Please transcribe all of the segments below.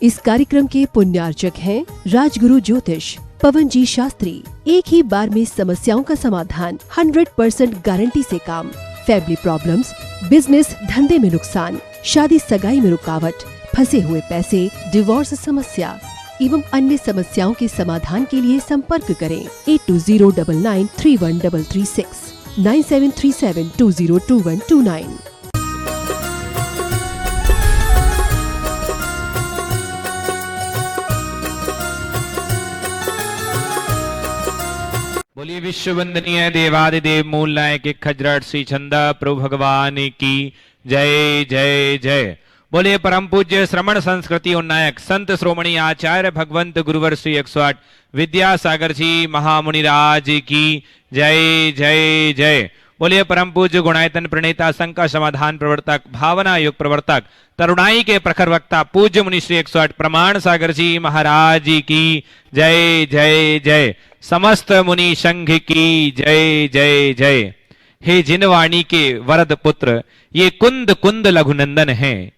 इस कार्यक्रम के पुण्यार्चक हैं राजगुरु ज्योतिष पवन जी शास्त्री। एक ही बार में समस्याओं का समाधान, 100% गारंटी से काम। फैमिली प्रॉब्लम्स, बिजनेस धंधे में नुकसान, शादी सगाई में रुकावट, फंसे हुए पैसे, डिवोर्स समस्या एवं अन्य समस्याओं के समाधान के लिए संपर्क करें 8209931336 9737202129। बोलिए विश्व वंदनीय देवादिदेव मूल नायक खजरट श्री चंदा प्रभु भगवान की जय जय जय। बोलिए परम पूज्य श्रमण संस्कृति उन्नायक संत श्रोमणी आचार्य भगवंत गुरुवर श्री 108 विद्यासागर जी महामुनिराज की जय जय जय। बोलिए परम पूज्य गुणायतन प्रणेता संका समाधान प्रवर्तक भावना युग प्रवर्तक तरुणाई के प्रखर वक्ता पूज्य मुनि श्री 108 प्रमाण सागर जी महाराज की जय जय जय। समस्त मुनि संघ की जय जय जय। हे जिनवाणी के वरद पुत्र ये कुंद कुंद लघुनंदन हैं।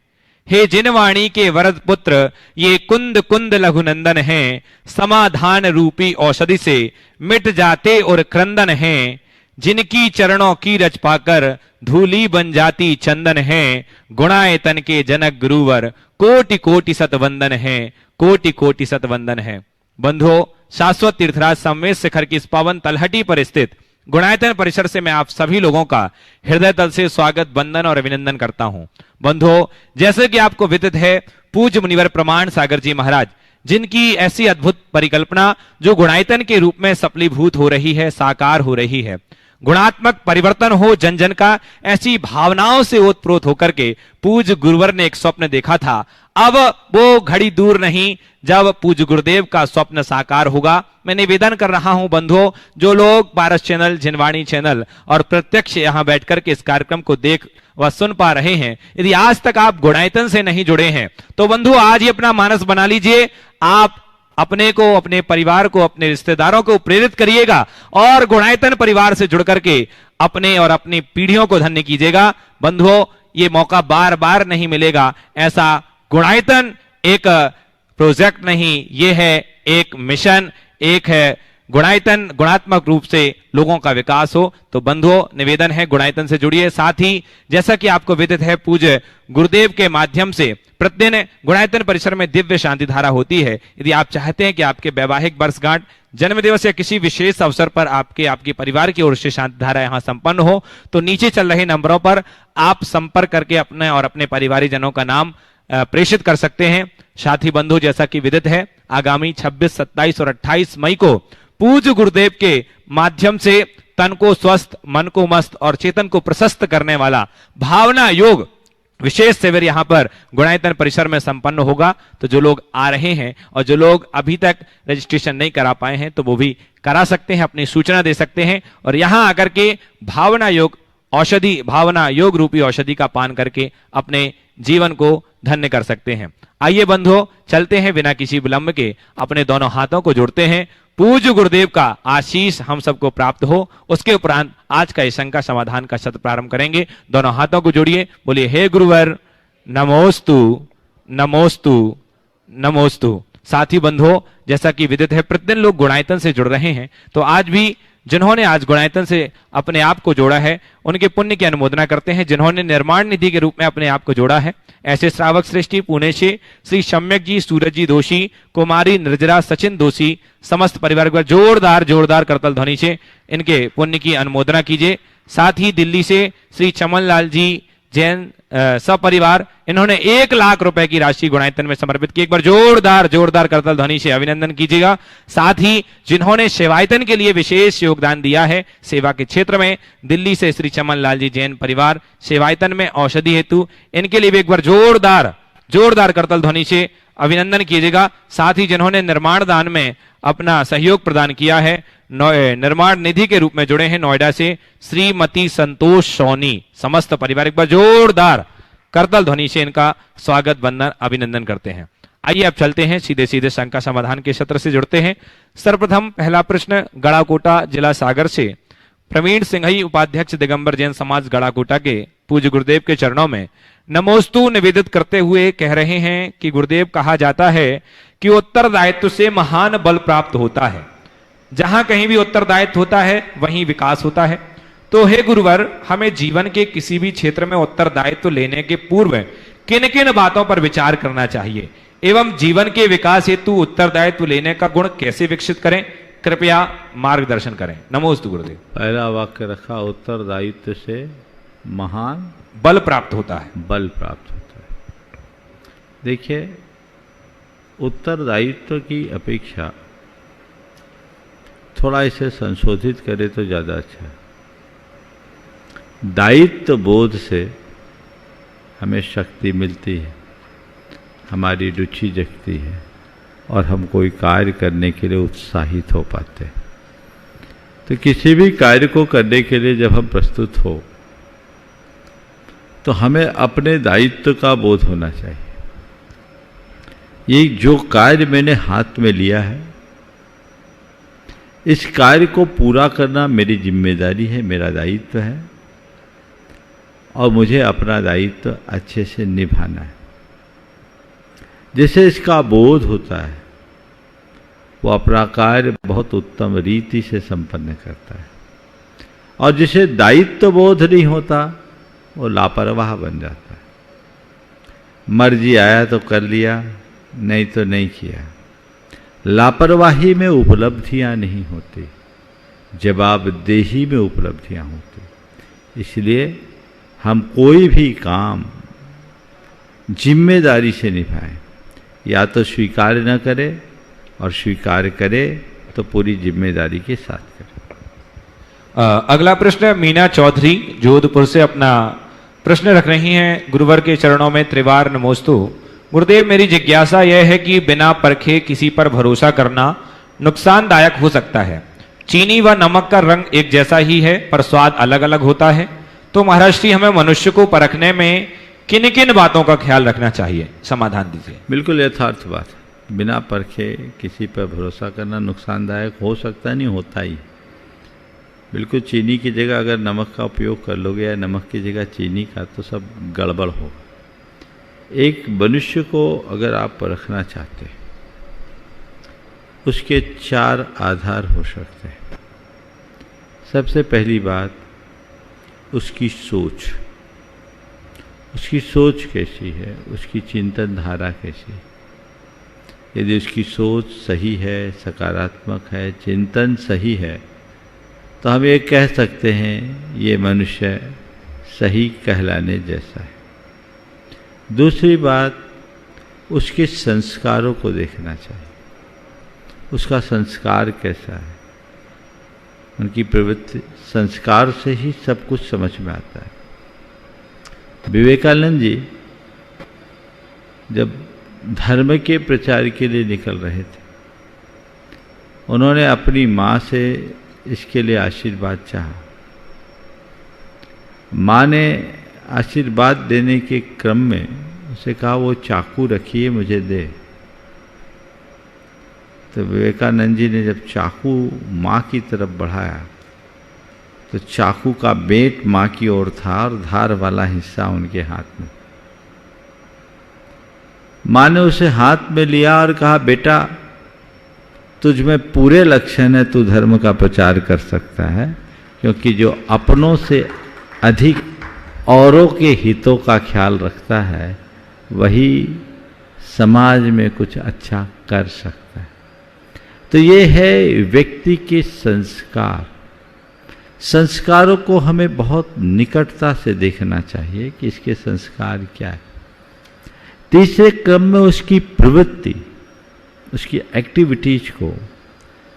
हे जिनवाणी के वरद पुत्र ये कुंद कुंद लघुनंदन हैं। समाधान रूपी औषधि से मिट जाते और क्रंदन हैं। जिनकी चरणों की रच पाकर धूली बन जाती चंदन हैं। गुणायतन के जनक गुरुवर कोटि कोटि सतवंदन हैं। कोटि कोटि सतवंदन हैं। बंधुओं, शाश्वत तीर्थराज संवेद शिखर की इस पावन तलहटी पर स्थित गुणायतन परिसर से मैं आप सभी लोगों का हृदय तल से स्वागत, वंदन और अभिनंदन करता हूं। बंधुओं, जैसे कि आपको विदित है, पूज्य मुनिवर प्रमाण सागर जी महाराज, जिनकी ऐसी अद्भुत परिकल्पना जो गुणायतन के रूप में सफलीभूत हो रही है, साकार हो रही है, गुणात्मक परिवर्तन हो जन जन का, ऐसी भावनाओं से ओतप्रोत होकर के पूज्य गुरुवर ने एक स्वप्न देखा था। अब वो घड़ी दूर नहीं जब पूज्य गुरुदेव का स्वप्न साकार होगा। मैं निवेदन कर रहा हूं बंधुओं, जो लोग पारस चैनल, जिनवाणी चैनल और प्रत्यक्ष यहां बैठकर के इस कार्यक्रम को देख व सुन पा रहे हैं, यदि आज तक आप गुणायतन से नहीं जुड़े हैं तो बंधु आज ही अपना मानस बना लीजिए। आप अपने को, अपने परिवार को, अपने रिश्तेदारों को प्रेरित करिएगा और गुणायतन परिवार से जुड़ करके अपने और अपनी पीढ़ियों को धन्य कीजिएगा। बंधुओं, ये मौका बार बार नहीं मिलेगा। ऐसा गुणायतन एक प्रोजेक्ट नहीं, ये है एक मिशन, एक है गुणायतन गुणात्मक रूप से लोगों का विकास हो। तो बंधुओं, निवेदन है गुणायतन से जुड़िए। साथ ही जैसा कि आपको विदित है, पूज्य गुरुदेव के माध्यम से प्रतिदिन गुणायतन परिसर में दिव्य शांति धारा होती है। यदि आप चाहते हैं कि आपके वैवाहिक वर्षगांठ, जन्मदिवस या किसी विशेष अवसर पर आपके परिवार की ओर से शांति धारा यहां संपन्न हो, तो नीचे चल रहे नंबरों पर आप संपर्क करके अपने और अपने परिवारीजनों का नाम प्रेषित कर सकते हैं। साथ ही बंधु, जैसा कि विदित है, आगामी 26, 27 और 28 मई को पूज्य गुरुदेव के माध्यम से तन को स्वस्थ, मन को मस्त और चेतन को प्रशस्त करने वाला भावना योग विशेष शिविर यहां पर गुणायतन परिसर में संपन्न होगा। तो जो लोग आ रहे हैं और जो लोग अभी तक रजिस्ट्रेशन नहीं करा पाए हैं, तो वो भी करा सकते हैं, अपनी सूचना दे सकते हैं और यहां आकर के भावना योग औषधि, भावना योग रूपी औषधि का पान करके अपने जीवन को धन्य कर सकते हैं। आइए बंधुओं, चलते हैं बिना किसी विलंब के, अपने दोनों हाथों को जोड़ते हैं, पूज्य गुरुदेव का आशीष हम सबको प्राप्त हो। उसके उपरांत आज का शंका समाधान का सत्र प्रारंभ करेंगे। दोनों हाथों को जोड़िए, बोलिए हे गुरुवर नमोस्तु नमोस्तु नमोस्तु। साथ ही बंधुओं, जैसा कि विदित है, प्रतिदिन लोग गुणायतन से जुड़ रहे हैं, तो आज भी जिन्होंने आज गुणायतन से अपने आप को जोड़ा है, उनके पुण्य की अनुमोदना करते हैं। जिन्होंने निर्माण निधि के रूप में अपने आप को जोड़ा है, ऐसे श्रावक श्रेष्ठी पुणे से श्री सम्यक जी, सूरज जी दोषी, कुमारी निर्जरा, सचिन दोषी, समस्त परिवार को जोरदार जोरदार करतल ध्वनि से इनके पुण्य की अनुमोदना कीजिए। साथ ही दिल्ली से श्री चमन लाल जी जैन सपरिवार, इन्होंने 1 लाख रुपए की राशि गुणायतन में समर्पित की। एक बार जोरदार जोरदार करतल ध्वनि से अभिनंदन कीजिएगा। साथ ही जिन्होंने सेवायतन के लिए विशेष योगदान दिया है सेवा के क्षेत्र में, दिल्ली से श्री चमन लाल जी जैन परिवार सेवायतन में औषधि हेतु, इनके लिए भी एक बार जोरदार जोरदार करतल ध्वनि से अभिनंदन कीजिएगा। साथ ही जिन्होंने निर्माण दान में अपना सहयोग प्रदान किया है, निर्माण निधि के रूप में जुड़े हैं नोएडा से श्रीमती संतोष सोनी, समस्त परिवार एक बार जोरदार करतल ध्वनि से इनका स्वागत, वंदन, अभिनंदन करते हैं। आइए अब चलते हैं सीधे सीधे शंका समाधान के सत्र से जुड़ते हैं। सर्वप्रथम पहला प्रश्न गड़ाकोटा जिला सागर से प्रवीण सिंघई, उपाध्यक्ष दिगंबर जैन समाज गड़ाकोटा के पूज्य गुरुदेव के चरणों में नमोस्तु निवेदित करते हुए कह रहे हैं कि गुरुदेव, कहा जाता है कि उत्तरदायित्व से महान बल प्राप्त होता है। जहां कहीं भी उत्तरदायित्व होता है वहीं विकास होता है। तो हे गुरुवर, हमें जीवन के किसी भी क्षेत्र में उत्तरदायित्व लेने के पूर्व किन किन बातों पर विचार करना चाहिए एवं जीवन के विकास हेतु उत्तरदायित्व लेने का गुण कैसे विकसित करें, कृपया मार्गदर्शन करें। नमोस्तु गुरुदेव। पहला वाक्य रखा, उत्तरदायित्व से महान बल प्राप्त होता है। बल प्राप्त होता है। देखिए, उत्तरदायित्व की अपेक्षा थोड़ा इसे संशोधित करें तो ज़्यादा अच्छा है। दायित्व बोध से हमें शक्ति मिलती है, हमारी रुचि जगती है और हम कोई कार्य करने के लिए उत्साहित हो पाते हैं। तो किसी भी कार्य को करने के लिए जब हम प्रस्तुत हो तो हमें अपने दायित्व का बोध होना चाहिए। ये जो कार्य मैंने हाथ में लिया है, इस कार्य को पूरा करना मेरी जिम्मेदारी है, मेरा दायित्व है और मुझे अपना दायित्व अच्छे से निभाना है। जिसे इसका बोध होता है वो अपना कार्य बहुत उत्तम रीति से संपन्न करता है, और जिसे दायित्व बोध नहीं होता वो लापरवाह बन जाता है। मर्जी आया तो कर लिया, नहीं तो नहीं किया। लापरवाही में उपलब्धियां नहीं होती, जवाबदेही में उपलब्धियां होती। इसलिए हम कोई भी काम जिम्मेदारी से निभाएं, या तो स्वीकार न करें और स्वीकार करें तो पूरी जिम्मेदारी के साथ करें। अगला प्रश्न मीना चौधरी जोधपुर से अपना प्रश्न रख रही हैं। गुरुवर के चरणों में त्रिवार नमोस्तु। गुरुदेव, मेरी जिज्ञासा यह है कि बिना परखे किसी पर भरोसा करना नुकसानदायक हो सकता है। चीनी व नमक का रंग एक जैसा ही है पर स्वाद अलग अलग होता है। तो महाराज श्री, हमें मनुष्य को परखने में किन किन बातों का ख्याल रखना चाहिए, समाधान दीजिए। बिल्कुल यथार्थ बात है। बिना परखे किसी पर भरोसा करना नुकसानदायक हो सकता नहीं, होता ही। बिल्कुल चीनी की जगह अगर नमक का उपयोग कर लोगे या नमक की जगह चीनी का, तो सब गड़बड़ होगा। एक मनुष्य को अगर आप परखना चाहते हैं, उसके 4 आधार हो सकते हैं। सबसे पहली बात, उसकी सोच। उसकी सोच कैसी है, उसकी चिंतन धारा कैसी है। यदि उसकी सोच सही है, सकारात्मक है, चिंतन सही है, तो हम ये कह सकते हैं ये मनुष्य सही कहलाने जैसा है। दूसरी बात, उसके संस्कारों को देखना चाहिए। उसका संस्कार कैसा है, उनकी प्रवृत्ति, संस्कार से ही सब कुछ समझ में आता है। विवेकानंद जी जब धर्म के प्रचार के लिए निकल रहे थे, उन्होंने अपनी माँ से इसके लिए आशीर्वाद चाहा। माँ ने आशीर्वाद देने के क्रम में उसे कहा, वो चाकू रखिए, मुझे दे। तो विवेकानंद जी ने जब चाकू माँ की तरफ बढ़ाया तो चाकू का बेंट माँ की ओर था और धार वाला हिस्सा उनके हाथ में। माँ ने उसे हाथ में लिया और कहा, बेटा तुझ में पूरे लक्षण है, तू धर्म का प्रचार कर सकता है, क्योंकि जो अपनों से अधिक औरों के हितों का ख्याल रखता है वही समाज में कुछ अच्छा कर सकता है। तो ये है व्यक्ति के संस्कार। संस्कारों को हमें बहुत निकटता से देखना चाहिए कि इसके संस्कार क्या है। तीसरे क्रम में उसकी प्रवृत्ति, उसकी एक्टिविटीज को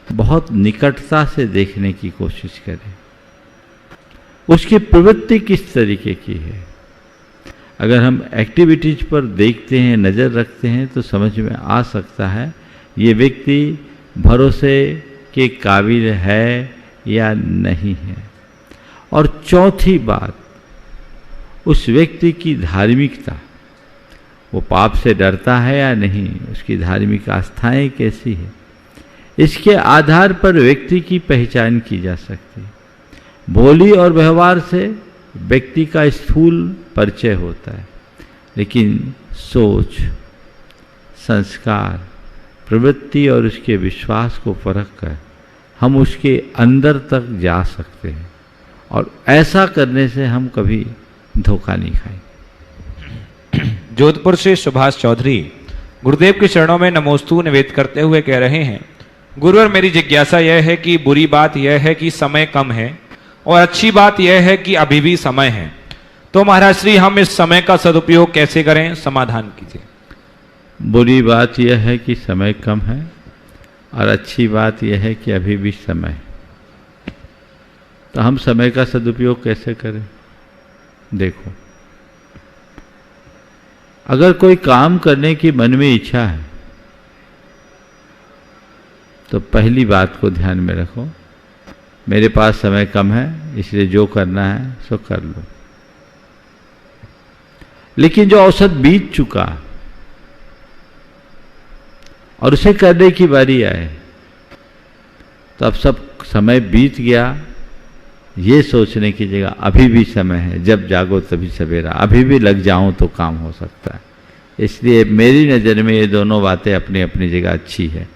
बहुत निकटता से देखने की कोशिश करें। उसकी प्रवृत्ति किस तरीके की है। अगर हम एक्टिविटीज पर देखते हैं, नज़र रखते हैं, तो समझ में आ सकता है ये व्यक्ति भरोसे के काबिल है या नहीं है। और चौथी बात, उस व्यक्ति की धार्मिकता, वो पाप से डरता है या नहीं, उसकी धार्मिक आस्थाएं कैसी है, इसके आधार पर व्यक्ति की पहचान की जा सकती है। बोली और व्यवहार से व्यक्ति का स्थूल परिचय होता है, लेकिन सोच, संस्कार, प्रवृत्ति और उसके विश्वास को परख कर हम उसके अंदर तक जा सकते हैं, और ऐसा करने से हम कभी धोखा नहीं खाएंगे। जोधपुर से सुभाष चौधरी गुरुदेव के चरणों में नमोस्तु निवेदित करते हुए कह रहे हैं, गुरुवर मेरी जिज्ञासा यह है कि बुरी बात यह है कि समय कम है और अच्छी बात यह है कि अभी भी समय है, तो महाराज श्री हम इस समय का सदुपयोग कैसे करें, समाधान कीजिए। बुरी बात यह है कि समय कम है और अच्छी बात यह है कि अभी भी समय है। तो हम समय का सदुपयोग कैसे करें? देखो, अगर कोई काम करने की मन में इच्छा है तो पहली बात को ध्यान में रखो, मेरे पास समय कम है इसलिए जो करना है सो कर लो। लेकिन जो अवसर बीत चुका और उसे करने की बारी आए तो अब सब समय बीत गया, ये सोचने की जगह अभी भी समय है, जब जागो तभी सवेरा, अभी भी लग जाऊं तो काम हो सकता है। इसलिए मेरी नज़र में ये दोनों बातें अपनी अपनी जगह अच्छी है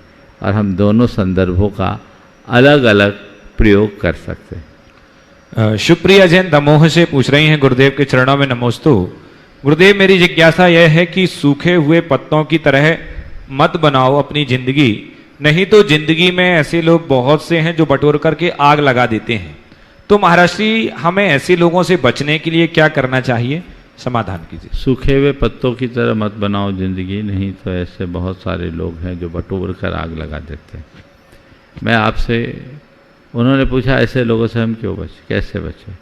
और हम दोनों संदर्भों का अलग अलग प्रयोग कर सकते हैं। शुक्रिया जैन दमोह से पूछ रही हैं, गुरुदेव के चरणों में नमोस्तु। गुरुदेव मेरी जिज्ञासा यह है कि सूखे हुए पत्तों की तरह मत बनाओ अपनी जिंदगी, नहीं तो जिंदगी में ऐसे लोग बहुत से हैं जो बटोर करके आग लगा देते हैं, तो महाराज श्री हमें ऐसे लोगों से बचने के लिए क्या करना चाहिए, समाधान कीजिए। सूखे हुए पत्तों की तरह मत बनाओ जिंदगी, नहीं तो ऐसे बहुत सारे लोग हैं जो बटोर कर आग लगा देते हैं। मैं आपसे, उन्होंने पूछा ऐसे लोगों से हम क्यों बचें, कैसे बचें?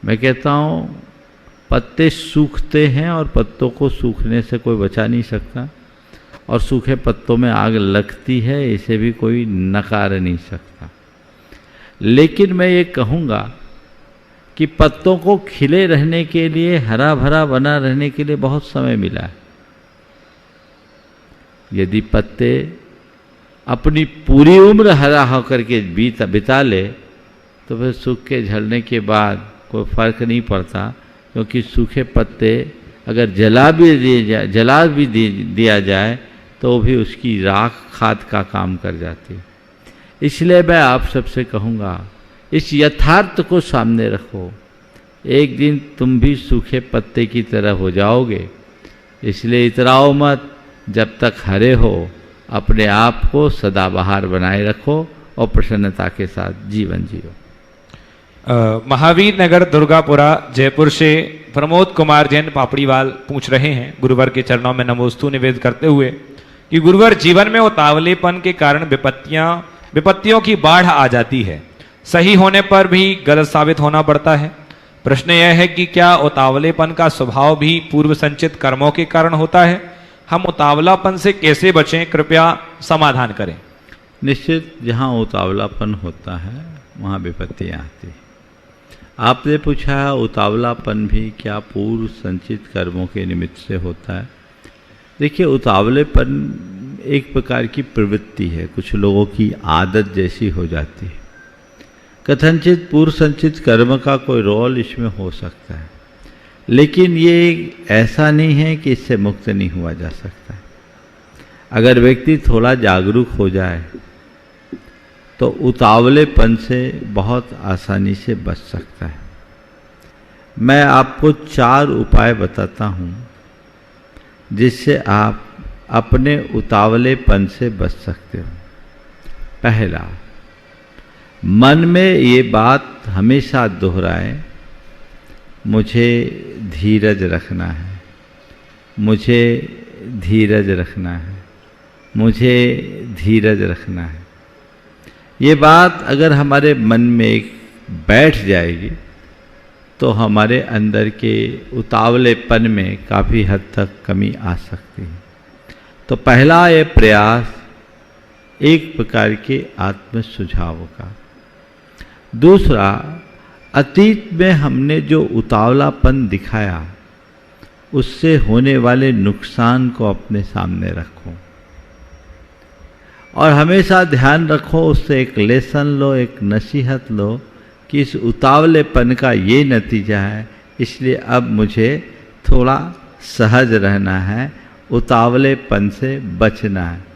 मैं कहता हूँ पत्ते सूखते हैं और पत्तों को सूखने से कोई बचा नहीं सकता, और सूखे पत्तों में आग लगती है इसे भी कोई नकार नहीं सकता। लेकिन मैं ये कहूँगा कि पत्तों को खिले रहने के लिए, हरा भरा बना रहने के लिए बहुत समय मिला है। यदि पत्ते अपनी पूरी उम्र हरा होकर के बिता ले तो फिर सूख के झड़ने के बाद कोई फर्क नहीं पड़ता, क्योंकि सूखे पत्ते अगर जला भी दिया जाए तो भी उसकी राख खाद का काम कर जाती है। इसलिए मैं आप सबसे कहूँगा इस यथार्थ को सामने रखो, एक दिन तुम भी सूखे पत्ते की तरह हो जाओगे। इसलिए इतराओ मत, जब तक हरे हो अपने आप को सदाबहार बनाए रखो और प्रसन्नता के साथ जीवन जियो। महावीर नगर दुर्गापुरा जयपुर से प्रमोद कुमार जैन पापड़ीवाल पूछ रहे हैं, गुरुवर के चरणों में नमोस्तु निवेदित करते हुए, कि गुरुवर जीवन में उतावलेपन के कारण विपत्तियों की बाढ़ आ जाती है, सही होने पर भी गलत साबित होना पड़ता है। प्रश्न यह है कि क्या उतावलेपन का स्वभाव भी पूर्व संचित कर्मों के कारण होता है? हम उतावलापन से कैसे बचें, कृपया समाधान करें। निश्चित जहाँ उतावलापन होता है वहाँ विपत्तियाँ आती हैं। आपने पूछा उतावलापन भी क्या पूर्व संचित कर्मों के निमित्त से होता है? देखिए, उतावलेपन एक प्रकार की प्रवृत्ति है, कुछ लोगों की आदत जैसी हो जाती है। कथनचित पूर्व संचित कर्म का कोई रोल इसमें हो सकता है, लेकिन ये ऐसा नहीं है कि इससे मुक्त नहीं हुआ जा सकता। अगर व्यक्ति थोड़ा जागरूक हो जाए तो उतावलेपन से बहुत आसानी से बच सकता है। मैं आपको 4 उपाय बताता हूँ जिससे आप अपने उतावलेपन से बच सकते हो। पहला, मन में ये बात हमेशा दोहराएं, मुझे धीरज रखना है, मुझे धीरज रखना है, मुझे धीरज रखना है। ये बात अगर हमारे मन में बैठ जाएगी तो हमारे अंदर के उतावलेपन में काफ़ी हद तक कमी आ सकती है। तो पहला ये प्रयास एक प्रकार के आत्म सुझाव का। दूसरा, अतीत में हमने जो उतावलापन दिखाया उससे होने वाले नुकसान को अपने सामने रखो और हमेशा ध्यान रखो, उससे एक लेसन लो, एक नसीहत लो कि इस उतावलेपन का ये नतीजा है, इसलिए अब मुझे थोड़ा सहज रहना है, उतावलेपन से बचना है।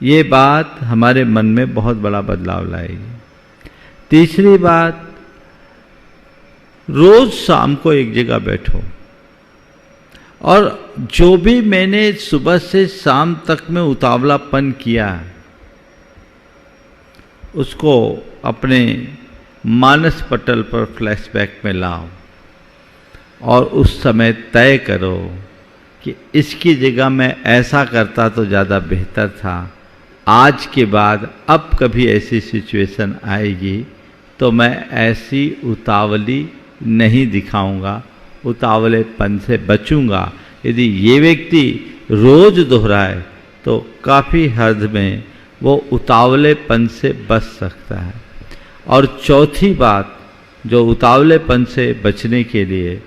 ये बात हमारे मन में बहुत बड़ा बदलाव लाएगी। तीसरी बात, रोज शाम को एक जगह बैठो और जो भी मैंने सुबह से शाम तक में उतावलापन किया उसको अपने मानस पटल पर फ्लैशबैक में लाओ और उस समय तय करो कि इसकी जगह मैं ऐसा करता तो ज़्यादा बेहतर था। आज के बाद अब कभी ऐसी सिचुएशन आएगी तो मैं ऐसी उतावली नहीं दिखाऊंगा, उतावलेपन से बचूंगा। यदि ये व्यक्ति रोज दोहराए तो काफ़ी हद में वो उतावलेपन से बच सकता है। और चौथी बात जो उतावलेपन से बचने के लिए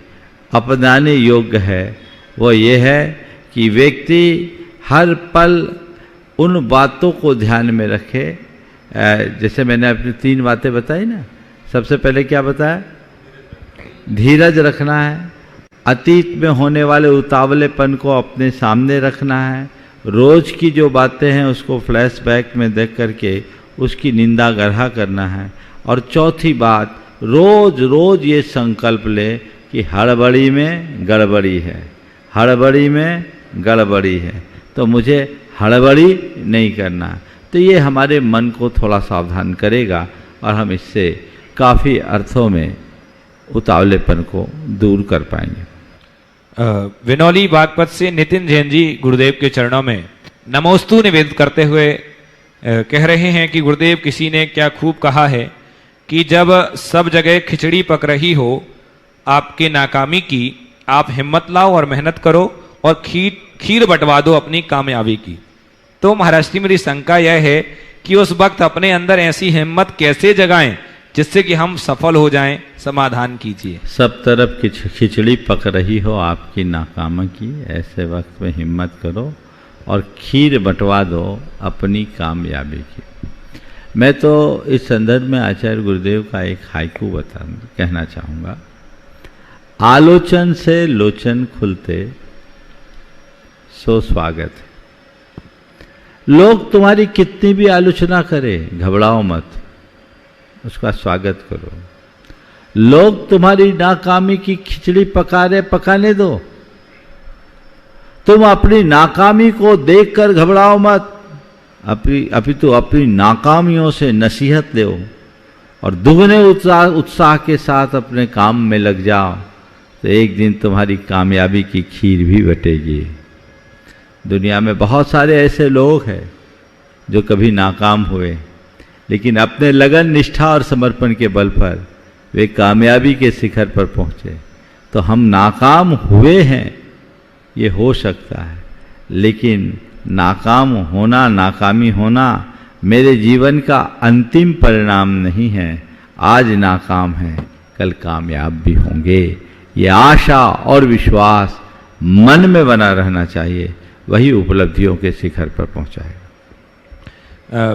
अपनाने योग्य है वो ये है कि व्यक्ति हर पल उन बातों को ध्यान में रखे। जैसे मैंने अपनी 3 बातें बताई ना, सबसे पहले क्या बताया? धीरज रखना है, अतीत में होने वाले उतावलेपन को अपने सामने रखना है, रोज की जो बातें हैं उसको फ्लैशबैक में देख करके उसकी निंदा गढ़ा करना है। और चौथी बात, रोज रोज ये संकल्प ले कि हड़बड़ी में गड़बड़ी है, हड़बड़ी में गड़बड़ी है, तो मुझे हड़बड़ी नहीं करना। तो ये हमारे मन को थोड़ा सावधान करेगा और हम इससे काफ़ी अर्थों में उतावलेपन को दूर कर पाएंगे। विनोली बागपत से नितिन जैन जी गुरुदेव के चरणों में नमोस्तु निवेदित करते हुए कह रहे हैं कि गुरुदेव, किसी ने क्या खूब कहा है कि जब सब जगह खिचड़ी पक रही हो आपके नाकामी की, आप हिम्मत लाओ और मेहनत करो और खीर बंटवा दो अपनी कामयाबी की। तो महाराज जी, मेरी शंका यह है कि उस वक्त अपने अंदर ऐसी हिम्मत कैसे जगाएं जिससे कि हम सफल हो जाएं? समाधान कीजिए। सब तरफ खिचड़ी पक रही हो आपकी नाकामी की, ऐसे वक्त में हिम्मत करो और खीर बंटवा दो अपनी कामयाबी की। मैं तो इस संदर्भ में आचार्य गुरुदेव का एक हाइकू कहना चाहूँगा। आलोचन से लोचन खुलते सो स्वागत है। लोग तुम्हारी कितनी भी आलोचना करें, घबराओ मत, उसका स्वागत करो। लोग तुम्हारी नाकामी की खिचड़ी पकाने दो, तुम अपनी नाकामी को देखकर घबराओ मत, अपितु अपनी नाकामियों से नसीहत लो और दुगने उत्साह के साथ अपने काम में लग जाओ, तो एक दिन तुम्हारी कामयाबी की खीर भी बटेगी। दुनिया में बहुत सारे ऐसे लोग हैं जो कभी नाकाम हुए, लेकिन अपने लगन, निष्ठा और समर्पण के बल पर वे कामयाबी के शिखर पर पहुँचे। तो हम नाकाम हुए हैं, ये हो सकता है, लेकिन नाकाम होना, नाकामी होना मेरे जीवन का अंतिम परिणाम नहीं है। आज नाकाम है, कल कामयाब भी होंगे। ये आशा और विश्वास मन में बना रहना चाहिए, वही उपलब्धियों के शिखर पर पहुंचाएगा।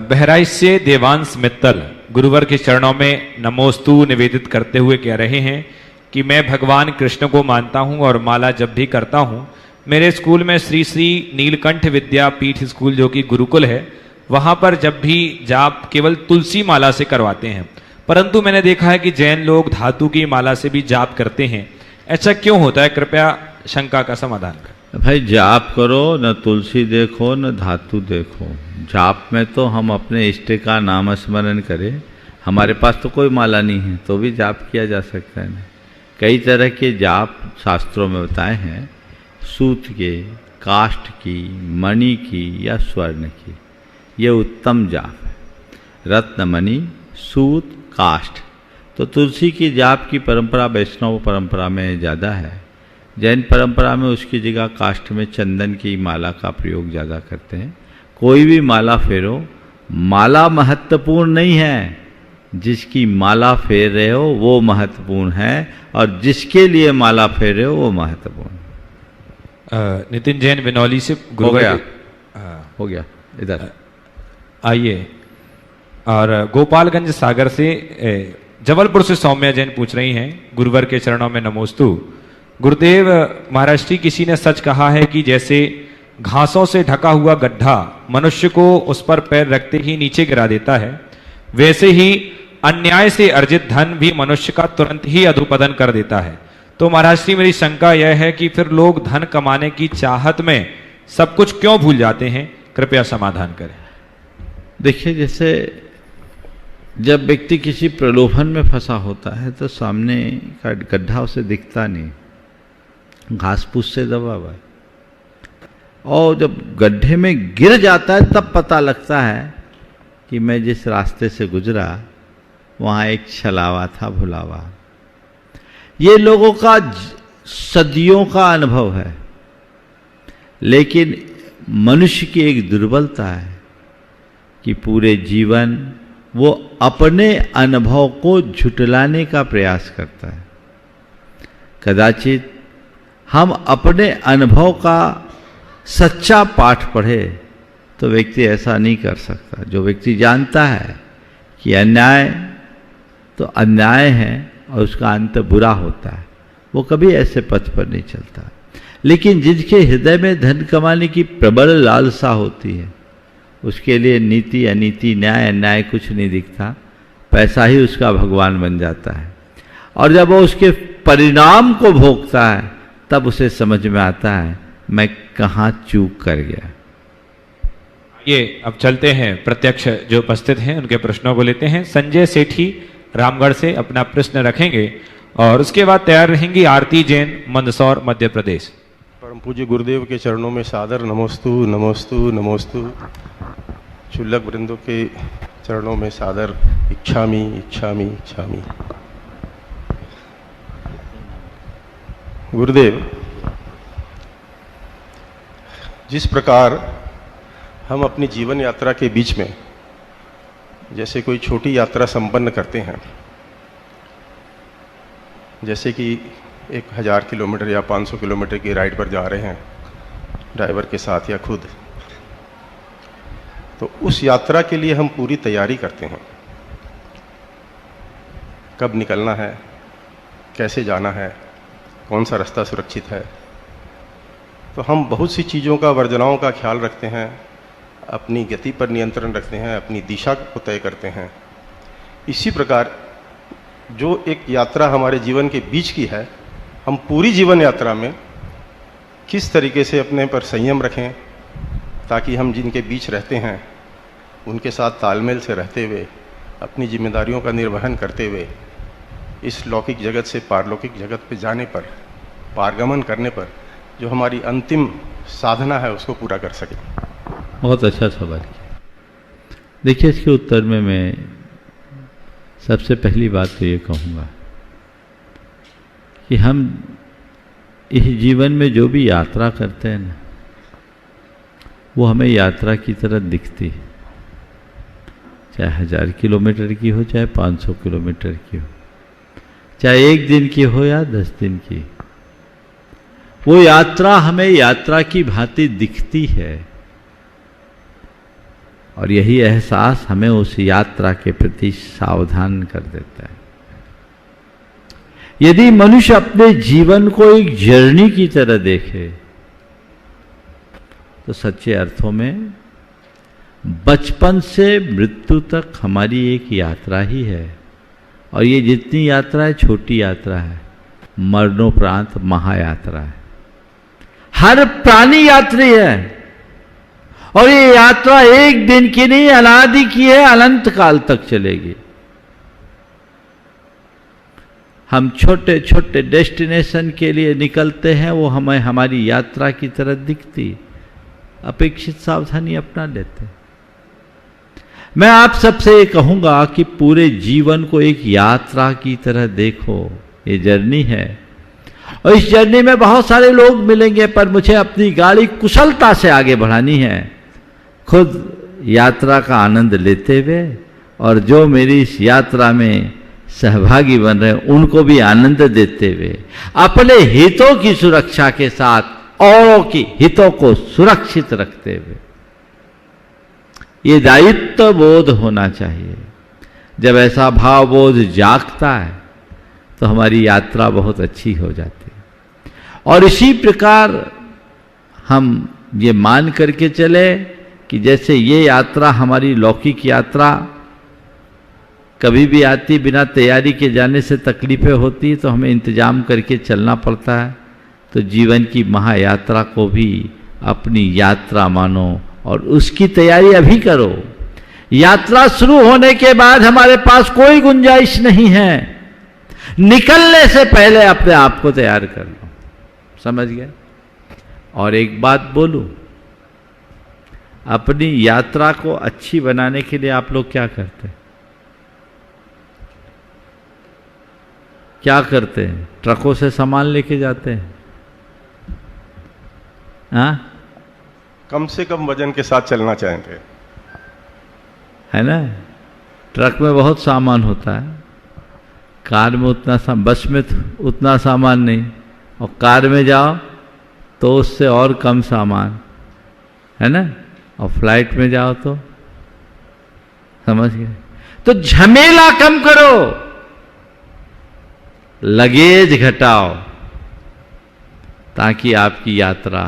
बहराइच से देवांश मित्तल गुरुवर के चरणों में नमोस्तु निवेदित करते हुए कह रहे हैं कि मैं भगवान कृष्ण को मानता हूं और माला जब भी करता हूं, मेरे स्कूल में श्री श्री नीलकंठ विद्यापीठ स्कूल जो कि गुरुकुल है, वहां पर जब भी जाप केवल तुलसी माला से करवाते हैं, परंतु मैंने देखा है कि जैन लोग धातु की माला से भी जाप करते हैं। ऐसा क्यों होता है? कृपया शंका का समाधान करें। भाई, जाप करो, न तुलसी देखो न धातु देखो। जाप में तो हम अपने इष्ट का नाम स्मरण करें। हमारे पास तो कोई माला नहीं है तो भी जाप किया जा सकता है। कई तरह के जाप शास्त्रों में बताए हैं, सूत के, काष्ठ की, मणि की या स्वर्ण की। ये उत्तम जाप है। रत्न, मणि, सूत, काष्ठ। तो तुलसी की जाप की परंपरा वैष्णव परंपरा में ज़्यादा है। जैन परंपरा में उसकी जगह काष्ठ में चंदन की माला का प्रयोग ज़्यादा करते हैं। कोई भी माला फेरो, माला महत्वपूर्ण नहीं है, जिसकी माला फेर रहे हो वो महत्वपूर्ण है और जिसके लिए माला फेर रहे हो वो महत्वपूर्ण। नितिन जैन विनौली से हो गया इधर आइए। और गोपालगंज सागर से जबलपुर से सौम्या जैन पूछ रही हैं, गुरुवर के चरणों में नमोस्तु। गुरुदेव महाराज जी, किसी ने सच कहा है कि जैसे घासों से ढका हुआ गड्ढा मनुष्य को उस पर पैर रखते ही नीचे गिरा देता है, वैसे ही अन्याय से अर्जित धन भी मनुष्य का तुरंत ही अधोपतन कर देता है। तो महाराज जी, मेरी शंका यह है कि फिर लोग धन कमाने की चाहत में सब कुछ क्यों भूल जाते हैं? कृपया समाधान करें। देखिए, जैसे जब व्यक्ति किसी प्रलोभन में फंसा होता है तो सामने का गड्ढा उसे दिखता नहीं, घास फूस से दबा हुआ है, और जब गड्ढे में गिर जाता है तब पता लगता है कि मैं जिस रास्ते से गुजरा वहाँ एक छलावा था, भुलावा। ये लोगों का सदियों का अनुभव है, लेकिन मनुष्य की एक दुर्बलता है कि पूरे जीवन वो अपने अनुभव को झुटलाने का प्रयास करता है। कदाचित हम अपने अनुभव का सच्चा पाठ पढ़े तो व्यक्ति ऐसा नहीं कर सकता। जो व्यक्ति जानता है कि अन्याय तो अन्याय है और उसका अंत बुरा होता है, वो कभी ऐसे पथ पर नहीं चलता। लेकिन जिनके हृदय में धन कमाने की प्रबल लालसा होती है, उसके लिए नीति अनीति, न्याय अन्याय कुछ नहीं दिखता, पैसा ही उसका भगवान बन जाता है। और जब वो उसके परिणाम को भोगता है तब उसे समझ में आता है मैं कहाँ चूक कर गया। ये अब चलते हैं, प्रत्यक्ष जो उपस्थित हैं उनके प्रश्नों को लेते हैं। संजय सेठी रामगढ़ से अपना प्रश्न रखेंगे और उसके बाद तैयार रहेंगी आरती जैन, मंदसौर, मध्य प्रदेश। परम पूज्य गुरुदेव के चरणों में सादर नमोस्तु नमोस्तु नमोस्तु। चुल्लक वृंदों के चरणों में सादर इच्छामी इच्छामी इच्छामी। गुरुदेव, जिस प्रकार हम अपनी जीवन यात्रा के बीच में जैसे कोई छोटी यात्रा संपन्न करते हैं, जैसे कि 1000 किलोमीटर या 500 किलोमीटर की राइड पर जा रहे हैं ड्राइवर के साथ या खुद, तो उस यात्रा के लिए हम पूरी तैयारी करते हैं। कब निकलना है, कैसे जाना है, कौन सा रास्ता सुरक्षित है, तो हम बहुत सी चीज़ों का, वर्जनाओं का ख्याल रखते हैं, अपनी गति पर नियंत्रण रखते हैं, अपनी दिशा को तय करते हैं। इसी प्रकार जो एक यात्रा हमारे जीवन के बीच की है, हम पूरी जीवन यात्रा में किस तरीके से अपने पर संयम रखें ताकि हम जिनके बीच रहते हैं उनके साथ तालमेल से रहते हुए, अपनी जिम्मेदारियों का निर्वहन करते हुए इस लौकिक जगत से पारलौकिक जगत पे जाने पर, पारगमन करने पर जो हमारी अंतिम साधना है उसको पूरा कर सकें। बहुत अच्छा सवाल किया। देखिए, इसके उत्तर में मैं सबसे पहली बात तो ये कहूँगा कि हम इस जीवन में जो भी यात्रा करते हैं ना, वो हमें यात्रा की तरह दिखती है, चाहे 1000 किलोमीटर की हो, चाहे 500 किलोमीटर की हो, चाहे 1 दिन की हो या 10 दिन की। वो यात्रा हमें यात्रा की भांति दिखती है और यही एहसास हमें उस यात्रा के प्रति सावधान कर देता है। यदि मनुष्य अपने जीवन को एक जर्नी की तरह देखे तो सच्चे अर्थों में बचपन से मृत्यु तक हमारी एक यात्रा ही है। और ये जितनी यात्रा है छोटी यात्रा है, मरणोपरांत महायात्रा है। हर प्राणी यात्री है और ये यात्रा एक दिन की नहीं, अनादि की है, अनंत काल तक चलेगी। हम छोटे छोटे डेस्टिनेशन के लिए निकलते हैं, वो हमें हमारी यात्रा की तरह दिखती, अपेक्षित सावधानी अपना लेते हैं। मैं आप सबसे ये कहूंगा कि पूरे जीवन को एक यात्रा की तरह देखो। ये जर्नी है और इस जर्नी में बहुत सारे लोग मिलेंगे, पर मुझे अपनी गाड़ी कुशलता से आगे बढ़ानी है, खुद यात्रा का आनंद लेते हुए, और जो मेरी इस यात्रा में सहभागी बन रहे हैं उनको भी आनंद देते हुए, अपने हितों की सुरक्षा के साथ औरों की हितों को सुरक्षित रखते हुए। ये दायित्व बोध होना चाहिए। जब ऐसा भाव बोध जागता है तो हमारी यात्रा बहुत अच्छी हो जाती है। और इसी प्रकार हम ये मान करके चले कि जैसे ये यात्रा हमारी लौकिक यात्रा कभी भी आती, बिना तैयारी के जाने से तकलीफें होती, तो हमें इंतजाम करके चलना पड़ता है। तो जीवन की महायात्रा को भी अपनी यात्रा मानो और उसकी तैयारी अभी करो। यात्रा शुरू होने के बाद हमारे पास कोई गुंजाइश नहीं है, निकलने से पहले अपने आप को तैयार कर लो। समझ गए? और एक बात बोलूं, अपनी यात्रा को अच्छी बनाने के लिए आप लोग क्या करते हैं? क्या करते हैं? ट्रकों से सामान लेके जाते हैं, हाँ? कम से कम वजन के साथ चलना चाहेंगे, है ना? ट्रक में बहुत सामान होता है, कार में उतना बस में उतना सामान नहीं, और कार में जाओ तो उससे और कम सामान, है ना? और फ्लाइट में जाओ तो, समझ गए? तो झमेला कम करो, लगेज घटाओ, ताकि आपकी यात्रा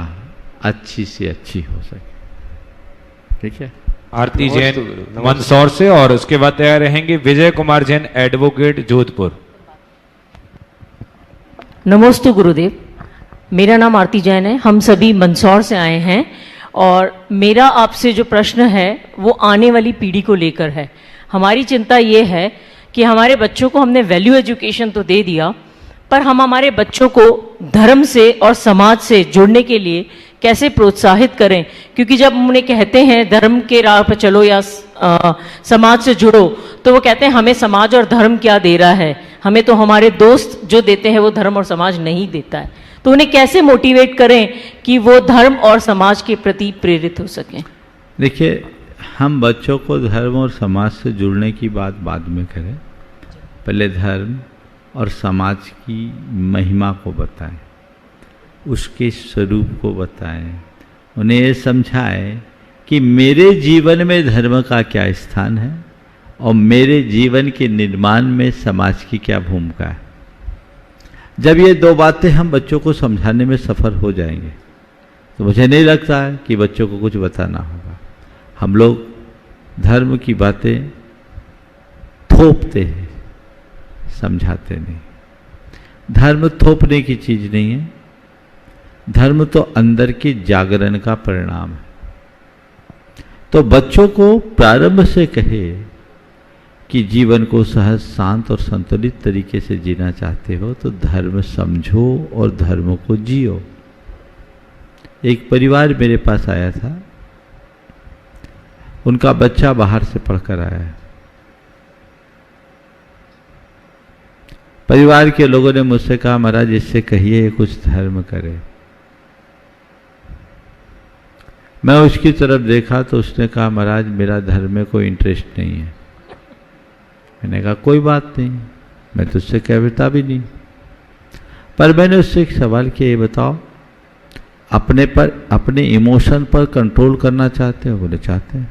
अच्छी से अच्छी हो सके। ठीक है? आरती जैन मंदसौर से, और उसके बाद तैयार रहेंगे विजय कुमार जैन एडवोकेट जोधपुर। नमोस्तु गुरुदेव, मेरा नाम आरती जैन है, हम सभी मंदसौर से आए हैं और मेरा आपसे जो प्रश्न है वो आने वाली पीढ़ी को लेकर है। हमारी चिंता ये है कि हमारे बच्चों को हमने वैल्यू एजुकेशन तो दे दिया, पर हम हमारे बच्चों को धर्म से और समाज से जुड़ने के लिए कैसे प्रोत्साहित करें, क्योंकि जब हम उन्हें कहते हैं धर्म के राह पर चलो या समाज से जुड़ो, तो वो कहते हैं हमें समाज और धर्म क्या दे रहा है, हमें तो हमारे दोस्त जो देते हैं वो धर्म और समाज नहीं देता है। तो उन्हें कैसे मोटिवेट करें कि वो धर्म और समाज के प्रति प्रेरित हो सकें? देखिए, हम बच्चों को धर्म और समाज से जुड़ने की बात बाद में करें, पहले धर्म और समाज की महिमा को बताएं, उसके स्वरूप को बताएं, उन्हें ये समझाएं कि मेरे जीवन में धर्म का क्या स्थान है और मेरे जीवन के निर्माण में समाज की क्या भूमिका है। जब ये दो बातें हम बच्चों को समझाने में सफल हो जाएंगे तो मुझे नहीं लगता है कि बच्चों को कुछ बताना होगा। हम लोग धर्म की बातें थोपते हैं, समझाते नहीं। धर्म थोपने की चीज नहीं है, धर्म तो अंदर के जागरण का परिणाम है। तो बच्चों को प्रारंभ से कहे कि जीवन को सहज, शांत और संतुलित तरीके से जीना चाहते हो तो धर्म समझो और धर्म को जियो। एक परिवार मेरे पास आया था, उनका बच्चा बाहर से पढ़कर आया है। परिवार के लोगों ने मुझसे कहा, महाराज इससे कहिए कुछ धर्म करे। मैं उसकी तरफ देखा तो उसने कहा, महाराज मेरा धर्म में कोई इंटरेस्ट नहीं है। मैंने कहा कोई बात नहीं, मैं तुझसे कहता भी नहीं, पर मैंने उससे एक सवाल किया, ये बताओ अपने पर, अपने इमोशन पर कंट्रोल करना चाहते हो? बोले चाहते हैं।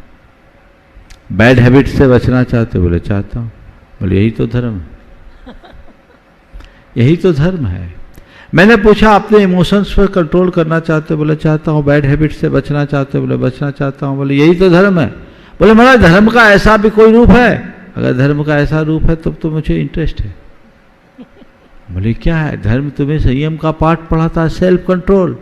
बैड हैबिट से बचना चाहते हो? बोले चाहता हूँ। बोले यही तो धर्म है, यही तो धर्म है। मैंने पूछा अपने इमोशंस पर कंट्रोल करना चाहते हो? बोले चाहता हूँ। बैड हैबिट से बचना चाहते हो? बोले बचना चाहता हूँ। बोले यही तो धर्म है। बोले महाराज धर्म का ऐसा भी कोई रूप है? अगर धर्म का ऐसा रूप है तब तो मुझे इंटरेस्ट है। बोले क्या है? धर्म तुम्हें संयम का पाठ पढ़ाता है, सेल्फ कंट्रोल,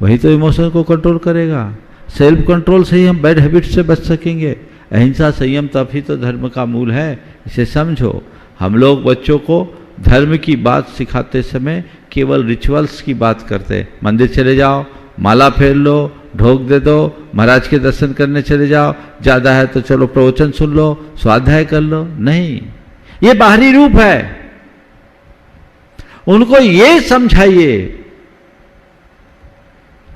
वही तो इमोशन को कंट्रोल करेगा। सेल्फ कंट्रोल से ही हम बैड हैबिट से बच सकेंगे। अहिंसा, संयम तभी तो धर्म का मूल है, इसे समझो। हम लोग बच्चों को धर्म की बात सिखाते समय केवल रिचुअल्स की बात करते। मंदिर चले जाओ, माला फेर लो, ढोक दे दो, महाराज के दर्शन करने चले जाओ, ज़्यादा है तो चलो प्रवचन सुन लो, स्वाध्याय कर लो। नहीं, ये बाहरी रूप है। उनको ये समझाइए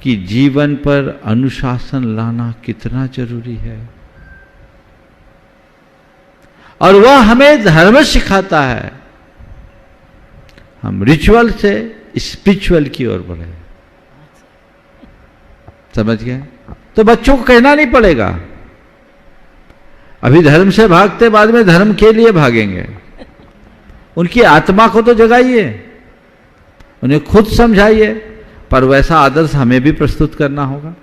कि जीवन पर अनुशासन लाना कितना जरूरी है, और वह हमें धर्म सिखाता है। हम रिचुअल से स्पिरिचुअल की ओर बढ़े, समझ गए? तो बच्चों को कहना नहीं पड़ेगा। अभी धर्म से भागते, बाद में धर्म के लिए भागेंगे। उनकी आत्मा को तो जगाइए, उन्हें खुद समझाइए पर वैसा आदर्श हमें भी प्रस्तुत करना होगा।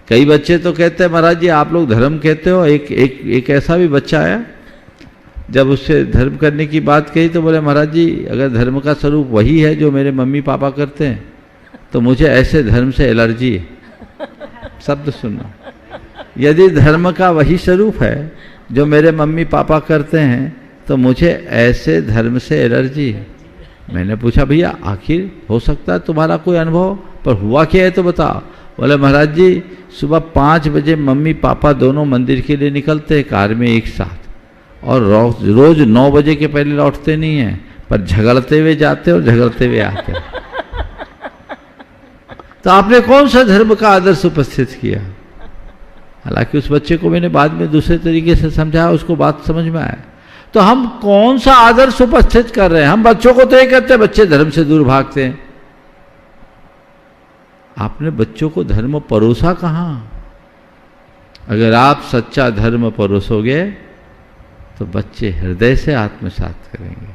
कई बच्चे तो कहते हैं महाराज जी आप लोग धर्म कहते हो। एक ऐसा भी बच्चा आया, जब उससे धर्म करने की बात कही तो बोले महाराज जी अगर धर्म का स्वरूप वही है जो मेरे मम्मी पापा करते हैं तो मुझे ऐसे धर्म से एलर्जी है। शब्द सुनना, यदि धर्म का वही स्वरूप है जो मेरे मम्मी पापा करते हैं तो मुझे ऐसे धर्म से एलर्जी है। मैंने पूछा भैया आखिर हो सकता है तुम्हारा कोई अनुभव, पर हुआ क्या है तो बताओ। बोले महाराज जी सुबह 5 बजे मम्मी पापा दोनों मंदिर के लिए निकलते हैं कार में एक साथ, और रोज 9 बजे के पहले लौटते नहीं हैं, पर झगड़ते हुए जाते और झगड़ते हुए आते। तो आपने कौन सा धर्म का आदर्श उपस्थित किया? हालांकि उस बच्चे को मैंने बाद में दूसरे तरीके से समझाया, उसको बात समझ में आया। तो हम कौन सा आदर्श उपस्थित कर रहे हैं? हम बच्चों को तो ये कहते हैं बच्चे धर्म से दूर भागते हैं। आपने बच्चों को धर्म परोसा कहाँ? अगर आप सच्चा धर्म परोसोगे तो बच्चे हृदय से आत्मसात करेंगे।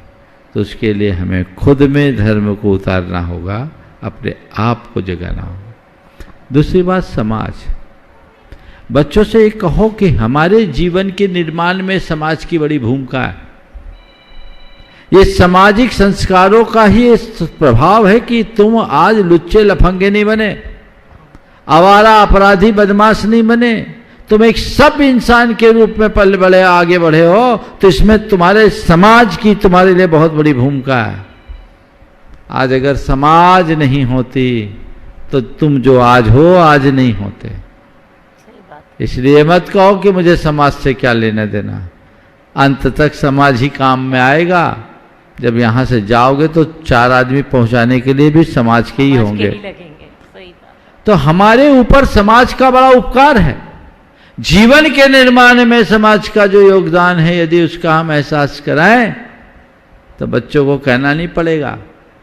तो उसके लिए हमें खुद में धर्म को उतारना होगा, अपने आप को जगाना होगा। दूसरी बात समाज। बच्चों से ये कहो कि हमारे जीवन के निर्माण में समाज की बड़ी भूमिका है। ये सामाजिक संस्कारों का ही प्रभाव है कि तुम आज लुच्चे लफंगे नहीं बने, आवारा अपराधी बदमाश नहीं बने, तुम एक सब इंसान के रूप में पल बढ़े आगे बढ़े हो। तो इसमें तुम्हारे समाज की तुम्हारे लिए बहुत बड़ी भूमिका है। आज अगर समाज नहीं होती तो तुम जो आज हो आज नहीं होते। इसलिए मत कहो कि मुझे समाज से क्या लेना देना। अंत तक समाज ही काम में आएगा। जब यहां से जाओगे तो 4 आदमी पहुंचाने के लिए भी समाज के ही होंगे। तो हमारे ऊपर समाज का बड़ा उपकार है। जीवन के निर्माण में समाज का जो योगदान है, यदि उसका हम एहसास कराएं तो बच्चों को कहना नहीं पड़ेगा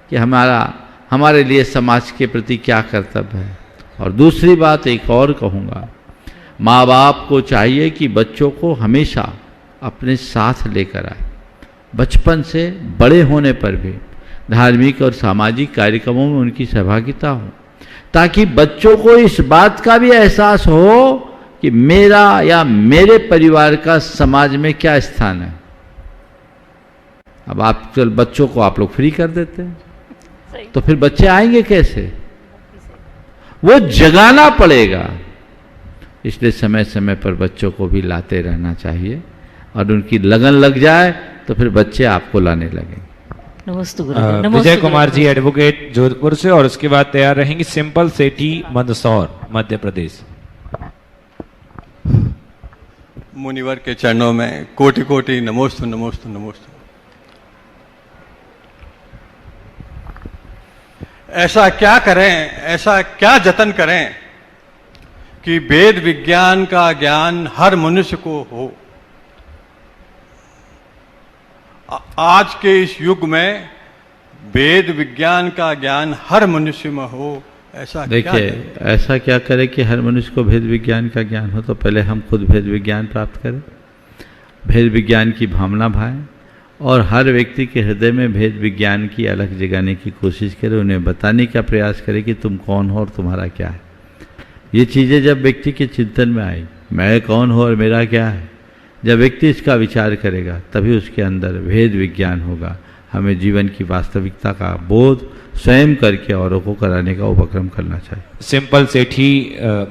कि हमारे लिए समाज के प्रति क्या कर्तव्य है। और दूसरी बात एक और कहूँगा, माँ बाप को चाहिए कि बच्चों को हमेशा अपने साथ लेकर आए। बचपन से बड़े होने पर भी धार्मिक और सामाजिक कार्यक्रमों में उनकी सहभागिता हो, ताकि बच्चों को इस बात का भी एहसास हो कि मेरा या मेरे परिवार का समाज में क्या स्थान है। अब आप बच्चों को आप लोग फ्री कर देते हैं तो फिर बच्चे आएंगे कैसे? वो जगाना पड़ेगा। इसलिए समय समय पर बच्चों को भी लाते रहना चाहिए, और उनकी लगन लग जाए तो फिर बच्चे आपको लाने लगेंगे। नमस्ते विजय कुमार जी एडवोकेट जोधपुर से, और उसके बाद तैयार रहेंगी सिंपल सेठी मंदसौर मध्य प्रदेश। मुनिवर के चरणों में कोटि कोटि नमोस्तु नमोस्तु नमोस्तु। ऐसा क्या करें, ऐसा क्या जतन करें कि वेद विज्ञान का ज्ञान हर मनुष्य को हो। आज के इस युग में वेद विज्ञान का ज्ञान हर मनुष्य में हो, ऐसा देखिए ऐसा क्या करें कि हर मनुष्य को भेद विज्ञान का ज्ञान हो? तो पहले हम खुद भेद विज्ञान प्राप्त करें, भेद विज्ञान की भावना भाएं, और हर व्यक्ति के हृदय में भेद विज्ञान की अलग जगाने की कोशिश करें। उन्हें बताने का प्रयास करें कि तुम कौन हो और तुम्हारा क्या है। ये चीज़ें जब व्यक्ति के चिंतन में आई, मैं कौन हूँ और मेरा क्या है, जब व्यक्ति इसका विचार करेगा तभी उसके अंदर भेद विज्ञान होगा। हमें जीवन की वास्तविकता का बोध स्वयं करके औरों को कराने का उपक्रम करना चाहिए। सिंपल सेठी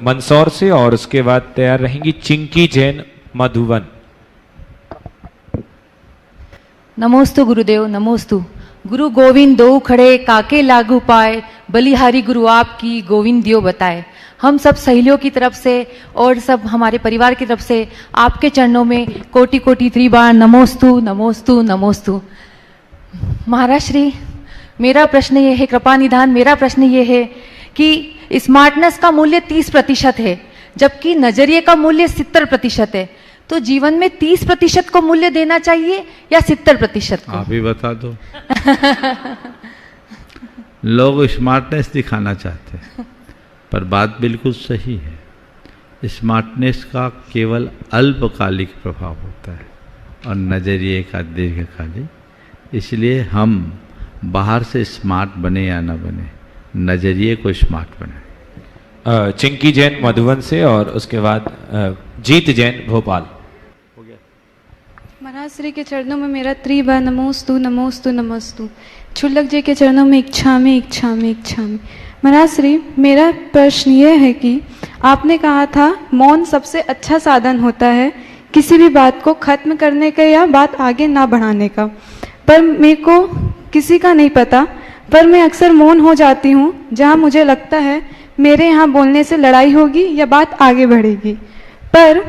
मंदसौर से, और उसके बाद तैयार रहेंगी चिंकी जैन मधुबन। नमोस्तु गुरुदेव नमोस्तु। गुरु गोविंद दो खड़े काके लागू पाए, बलिहारी गुरु आपकी गोविंद दियो बताए। हम सब सहेलियों की तरफ से और सब हमारे परिवार की तरफ से आपके चरणों में कोटि कोटि त्रिबार नमोस्तु नमोस्तु नमोस्तु। महाराज श्री, मेरा प्रश्न ये है, कृपा निधान, मेरा प्रश्न ये है कि स्मार्टनेस का मूल्य 30% है, जबकि नजरिए का मूल्य 70% है। तो जीवन में 30% को मूल्य देना चाहिए या 70% को? आप ही बता दो। लोग स्मार्टनेस दिखाना चाहते हैं, पर बात बिल्कुल सही है। स्मार्टनेस का केवल अल्पकालिक प्रभाव होता है और नजरिए का दीर्घकालिक। इसलिए हम बाहर से स्मार्ट बने या न बने, नजरिए को स्मार्ट बनाए। चिंकी जैन मधुबन से और उसके बाद जीत जैन भोपाल। महाराज श्री के चरणों में मेरा त्रिबार नमोस्तु नमोस्तु नमोस्तु। छुल्लक जी के चरणों में इच्छामि इच्छामि इच्छामि। महाराज श्री, मेरा प्रश्न ये है कि आपने कहा था मौन सबसे अच्छा साधन होता है किसी भी बात को खत्म करने का या बात आगे ना बढ़ाने का, पर मेरे को किसी का नहीं पता, पर मैं अक्सर मौन हो जाती हूँ जहाँ मुझे लगता है मेरे यहाँ बोलने से लड़ाई होगी या बात आगे बढ़ेगी। पर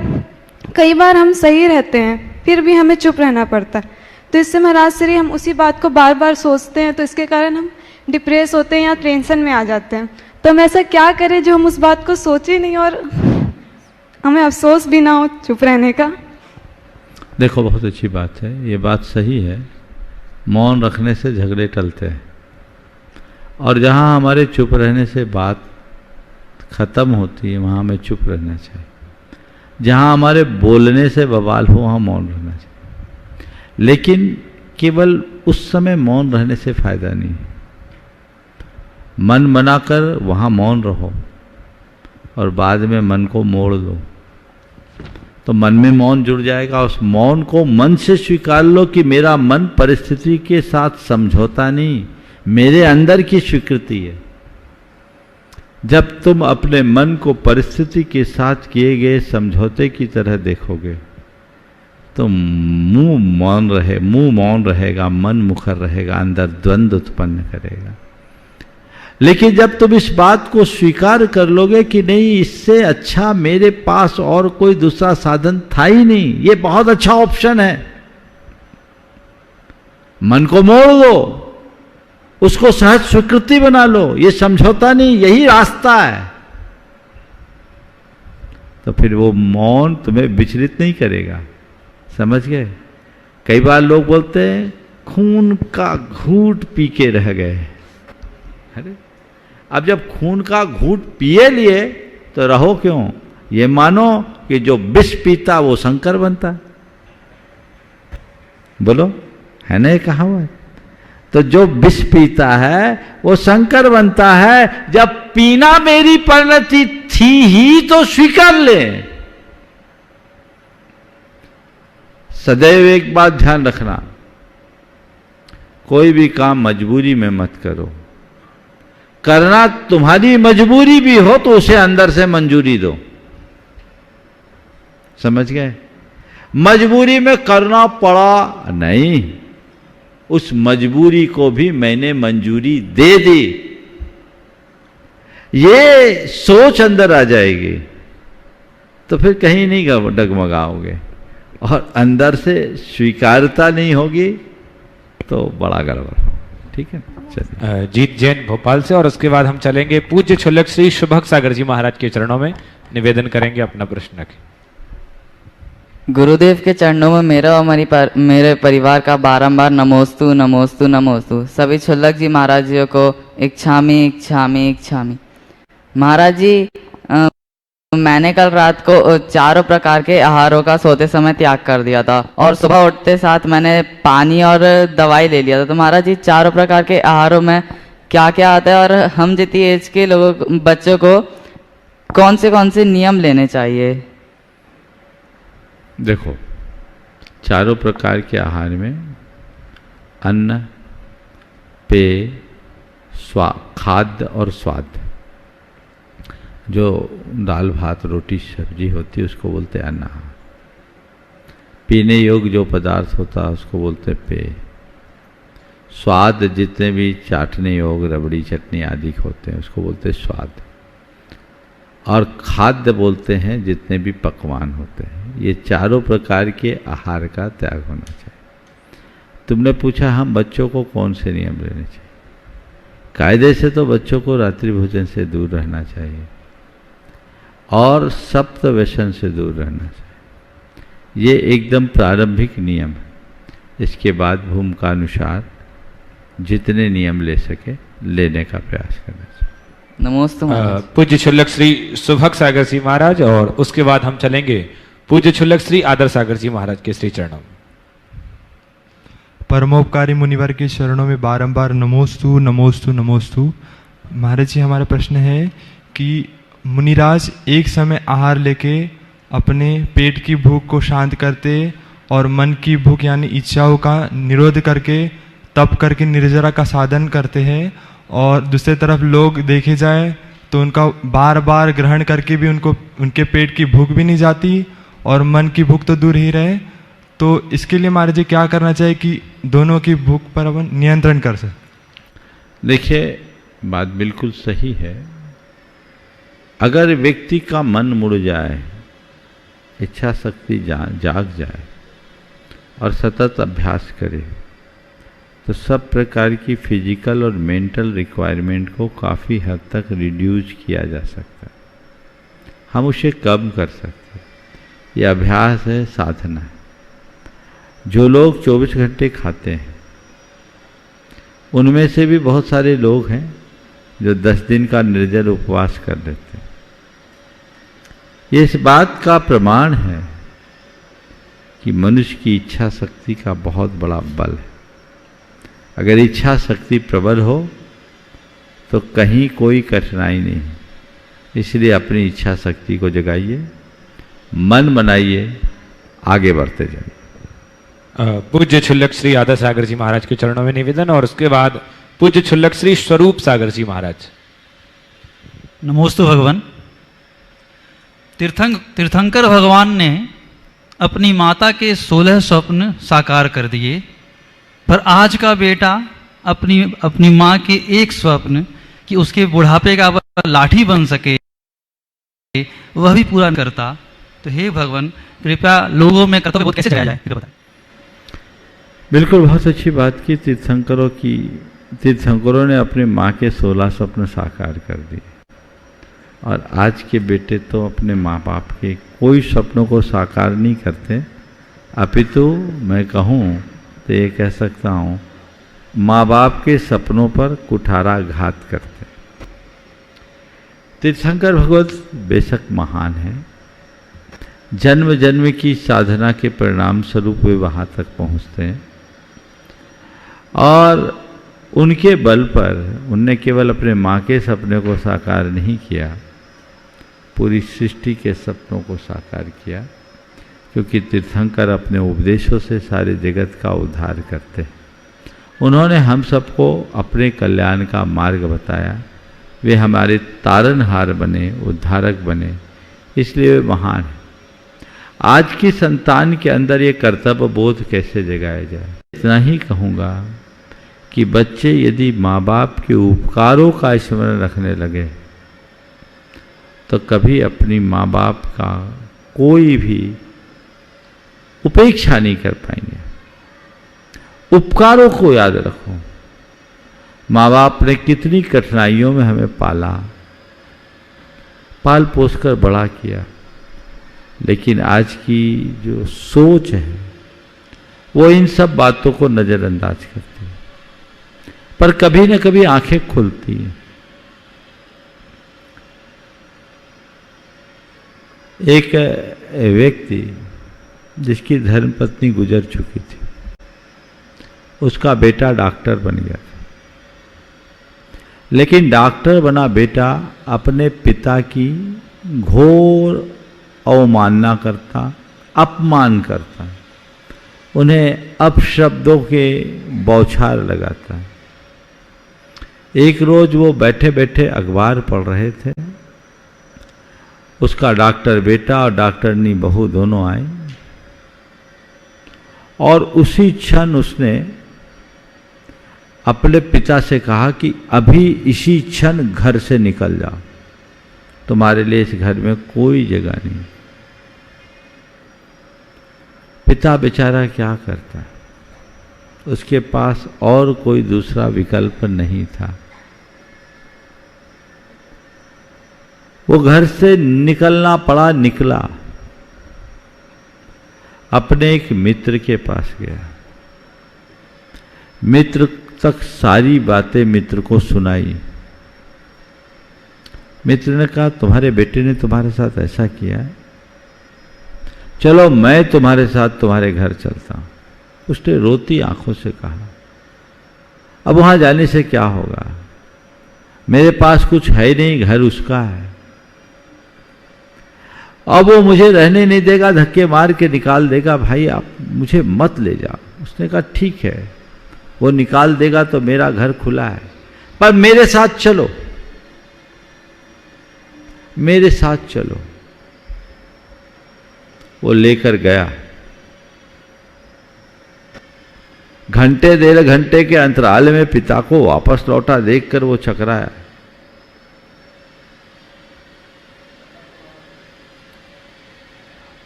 कई बार हम सही रहते हैं फिर भी हमें चुप रहना पड़ता है, तो इससे महाराज श्री हम उसी बात को बार बार सोचते हैं, तो इसके कारण हम डिप्रेस होते हैं या टेंशन में आ जाते हैं। तो हम ऐसा क्या करें जो हम उस बात को सोचे नहीं और हमें अफसोस भी ना हो चुप रहने का। देखो, बहुत अच्छी बात है, ये बात सही है। मौन रखने से झगड़े टलते हैं, और जहाँ हमारे चुप रहने से बात खत्म होती है वहाँ हमें चुप रहना चाहिए। जहाँ हमारे बोलने से बवाल हो वहाँ मौन रहना चाहिए, लेकिन केवल उस समय मौन रहने से फायदा नहीं। मन बनाकर वहाँ मौन रहो और बाद में मन को मोड़ दो, तो मन में मौन जुड़ जाएगा। उस मौन को मन से स्वीकार लो कि मेरा मन परिस्थिति के साथ समझौता नहीं, मेरे अंदर की स्वीकृति है। जब तुम अपने मन को परिस्थिति के साथ किए गए समझौते की तरह देखोगे तो मुंह मौन रहेगा, मन मुखर रहेगा, अंदर द्वंद्व उत्पन्न करेगा। लेकिन जब तुम इस बात को स्वीकार कर लोगे कि नहीं, इससे अच्छा मेरे पास और कोई दूसरा साधन था ही नहीं, ये बहुत अच्छा ऑप्शन है, मन को मोड़ दो, उसको सहज स्वीकृति बना लो, ये समझौता नहीं, यही रास्ता है, तो फिर वो मौन तुम्हें विचलित नहीं करेगा। समझ गए? कई बार लोग बोलते हैं खून का घूंट पी के रह गए। अरे अब जब खून का घूंट पिए लिए तो रहो क्यों? ये मानो कि जो विष पीता वो शंकर बनता। बोलो, है ना ये कहावत? तो जो विष पीता है वो शंकर बनता है। जब पीना मेरी परिणति थी ही तो स्वीकार ले। सदैव एक बात ध्यान रखना, कोई भी काम मजबूरी में मत करो। करना तुम्हारी मजबूरी भी हो तो उसे अंदर से मंजूरी दो। समझ गए? मजबूरी में करना पड़ा नहीं, उस मजबूरी को भी मैंने मंजूरी दे दी, ये सोच अंदर आ जाएगी तो फिर कहीं नहीं डगमगाओगे, और अंदर से स्वीकारता नहीं होगी तो बड़ा गड़बड़ हो। ठीक है, चलिए। जीत जैन भोपाल से, और उसके बाद हम चलेंगे पूज्य छुल्लक श्री शुभक सागर जी महाराज के चरणों में, निवेदन करेंगे अपना प्रश्न रखें। गुरुदेव के चरणों में मेरा और मेरे परिवार का बारंबार नमोस्तु नमोस्तु नमोस्तु। सभी छुल्लक जी महाराज जी को इच्छामि इच्छामि इच्छामि। महाराज जी, मैंने कल रात को 4 प्रकार के आहारों का सोते समय त्याग कर दिया था, और सुबह उठते साथ मैंने पानी और दवाई ले लिया था। तो महाराज जी, 4 प्रकार के आहारों में क्या क्या आता है, और हम जितनी एज के लोगों बच्चों को कौन से नियम लेने चाहिए? देखो, 4 प्रकार के आहार में अन्न, पेय, खाद्य और स्वाद। जो दाल भात रोटी सब्जी होती है उसको बोलते हैं अन्न। पीने योग्य जो पदार्थ होता है उसको बोलते हैं पेय। स्वाद जितने भी चाटने योग्य रबड़ी चटनी आदि होते हैं उसको बोलते हैं स्वाद। और खाद्य बोलते हैं जितने भी पकवान होते हैं। ये 4 प्रकार के आहार का त्याग होना चाहिए। तुमने पूछा हम बच्चों को कौन से नियम लेने चाहिए? कायदे से तो बच्चों को रात्रि भोजन से दूर रहना चाहिए और सप्त व्यसन से दूर रहना चाहिए। ये एकदम प्रारंभिक नियम है। इसके बाद भूमिका अनुसार जितने नियम ले सके लेने का प्रयास करना चाहिए। नमोस्तु महाराज। पूज्य छुल्लक श्री शुभक सागर जी महाराज, और उसके बाद हम चलेंगे पूज्य छुल्लक श्री आदर सागर जी महाराज के श्री चरणों में। परमोपकारी मुनिवर के चरणों में बारंबार नमोस्तु नमोस्तु नमोस्तु। महाराज जी हमारा प्रश्न है कि मुनिराज एक समय आहार लेके अपने पेट की भूख को शांत करते और मन की भूख यानी इच्छाओं का निरोध करके तप करके निर्जरा का साधन करते हैं, और दूसरी तरफ लोग देखे जाए तो उनका बार बार ग्रहण करके भी उनके पेट की भूख भी नहीं जाती और मन की भूख तो दूर ही रहे। तो इसके लिए महाराज जी क्या करना चाहिए कि दोनों की भूख पर अपन नियंत्रण कर सकें? देखिए, बात बिल्कुल सही है। अगर व्यक्ति का मन मुड़ जाए, इच्छा शक्ति जाग जाए और सतत अभ्यास करे, तो सब प्रकार की फिजिकल और मेंटल रिक्वायरमेंट को काफ़ी हद तक रिड्यूस किया जा सकता है। हम उसे कम कर सकते हैं। ये अभ्यास है, साधना है। जो लोग 24 घंटे खाते हैं, उनमें से भी बहुत सारे लोग हैं जो 10 दिन का निर्जल उपवास कर लेते हैं। ये इस बात का प्रमाण है कि मनुष्य की इच्छा शक्ति का बहुत बड़ा बल है। अगर इच्छा शक्ति प्रबल हो तो कहीं कोई कठिनाई नहीं है। इसलिए अपनी इच्छा शक्ति को जगाइए, मन बनाइए, आगे बढ़ते जाइए। पूज्य क्षुल्लक श्री आदर सागर जी महाराज के चरणों में निवेदन, और उसके बाद पूज्य क्षुल्लक श्री स्वरूप सागर जी महाराज। नमोस्तु भगवान। तीर्थंकर भगवान ने अपनी माता के 16 स्वप्न साकार कर दिए, पर आज का बेटा अपनी माँ के एक स्वप्न कि उसके बुढ़ापे का वह लाठी बन सके, वह भी पूरा करता। तो हे भगवान, कृपया लोगों में कर्तव्य बोध कैसे जगाया जाए, बताएं। बिल्कुल, बहुत अच्छी बात की। तीर्थंकरों ने अपनी माँ के 16 स्वप्न साकार कर दिए, और आज के बेटे तो अपने माँ बाप के कोई स्वप्नों को साकार नहीं करते, अपितु मैं कहूँ तो ये कह सकता हूँ माँ बाप के सपनों पर कुठाराघात करते। तीर्थंकर भगवत बेशक महान है, जन्म जन्म की साधना के परिणाम स्वरूप वे वहाँ तक पहुँचते हैं, और उनके बल पर उनने केवल अपने माँ के सपने को साकार नहीं किया, पूरी सृष्टि के सपनों को साकार किया, क्योंकि तीर्थंकर अपने उपदेशों से सारे जगत का उद्धार करते हैं। उन्होंने हम सबको अपने कल्याण का मार्ग बताया, वे हमारे तारनहार बने, उद्धारक बने, इसलिए वे महान हैं। आज की संतान के अंदर ये कर्तव्य बोध कैसे जगाया जाए? इतना ही कहूँगा कि बच्चे यदि माँ बाप के उपकारों का स्मरण रखने लगे तो कभी अपनी माँ बाप का कोई भी उपेक्षा नहीं कर पाएंगे। उपकारों को याद रखो। माँ बाप ने कितनी कठिनाइयों में हमें पाला, पाल पोस कर बड़ा किया, लेकिन आज की जो सोच है वो इन सब बातों को नज़रअंदाज करती है, पर कभी न कभी आंखें खुलती हैं। एक व्यक्ति जिसकी धर्मपत्नी गुजर चुकी थी, उसका बेटा डॉक्टर बन गया था, लेकिन डॉक्टर बना बेटा अपने पिता की घोर अवमानना करता, अपमान करता, उन्हें अपशब्दों के बौछार लगाता। एक रोज वो बैठे बैठे अखबार पढ़ रहे थे, उसका डॉक्टर बेटा और डॉक्टरनी बहू दोनों आए, और उसी क्षण उसने अपने पिता से कहा कि अभी इसी क्षण घर से निकल जाओ, तुम्हारे लिए इस घर में कोई जगह नहीं। पिता बेचारा क्या करता, उसके पास और कोई दूसरा विकल्प नहीं था। वो घर से निकलना पड़ा, निकला, अपने एक मित्र के पास गया, मित्र तक सारी बातें मित्र को सुनाई। मित्र ने कहा तुम्हारे बेटे ने तुम्हारे साथ ऐसा किया है, चलो मैं तुम्हारे साथ तुम्हारे घर चलता हूं। उसने रोती आंखों से कहा अब वहां जाने से क्या होगा, मेरे पास कुछ है नहीं, घर उसका है। अब वो मुझे रहने नहीं देगा, धक्के मार के निकाल देगा, भाई आप मुझे मत ले जाओ। उसने कहा ठीक है, वो निकाल देगा तो मेरा घर खुला है, पर मेरे साथ चलो, मेरे साथ चलो। वो लेकर गया। घंटे 1.5 घंटे के अंतराल में पिता को वापस लौटा देखकर वो चकराया।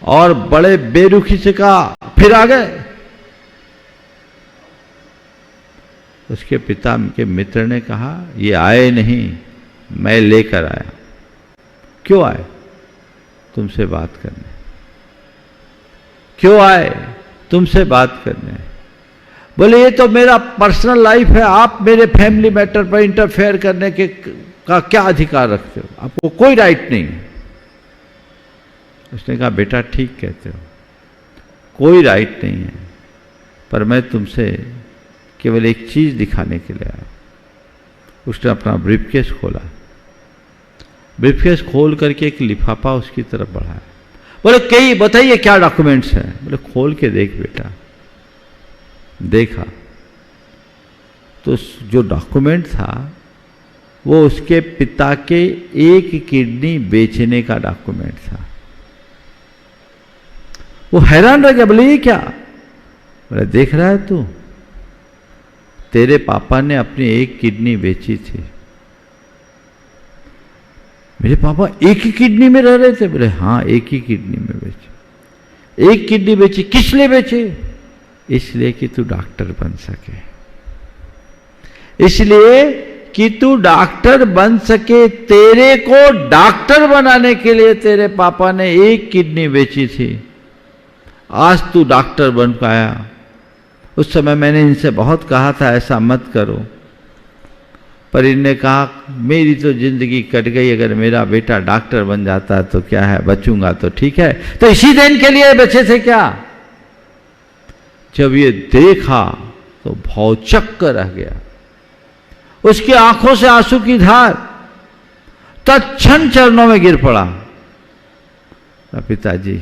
और बड़े बेरुखी से कहा फिर आ गए। उसके पिता के मित्र ने कहा ये आए नहीं, मैं लेकर आया। क्यों आए? तुमसे बात करने। क्यों आए? तुमसे बात करने। बोले ये तो मेरा पर्सनल लाइफ है, आप मेरे फैमिली मैटर पर इंटरफेयर करने के का क्या अधिकार रखते हो? आपको कोई राइट नहीं। उसने कहा बेटा ठीक कहते हो, कोई राइट नहीं है, पर मैं तुमसे केवल एक चीज दिखाने के लिए आया। उसने अपना ब्रीफकेस खोला। ब्रीफकेस खोल करके एक लिफाफा उसकी तरफ बढ़ाया। बोले कई बताइए क्या डॉक्यूमेंट्स हैं? बोले खोल के देख बेटा। देखा तो जो डॉक्यूमेंट था वो उसके पिता के एक किडनी बेचने का डॉक्यूमेंट था। वो हैरान रह गया। बोले ये क्या? बोले देख रहा है तू, तेरे पापा ने अपनी एक किडनी बेची थी। मेरे पापा एक ही किडनी में रह रहे थे? बोले हाँ एक ही किडनी में बेची। एक किडनी बेची, किस लिए बेची? इसलिए कि तू डॉक्टर बन सके, इसलिए कि तू डॉक्टर बन सके। तेरे को डॉक्टर बनाने के लिए तेरे पापा ने एक किडनी बेची थी। आज तू डॉक्टर बन पाया। उस समय मैंने इनसे बहुत कहा था ऐसा मत करो, पर इनने कहा मेरी तो जिंदगी कट गई, अगर मेरा बेटा डॉक्टर बन जाता तो क्या है, बचूंगा तो ठीक है। तो इसी दिन के लिए बचे थे क्या? जब ये देखा तो भौचक्क रह गया। उसकी आंखों से आंसू की धार। तत्क्षण चरणों में गिर पड़ा। पिताजी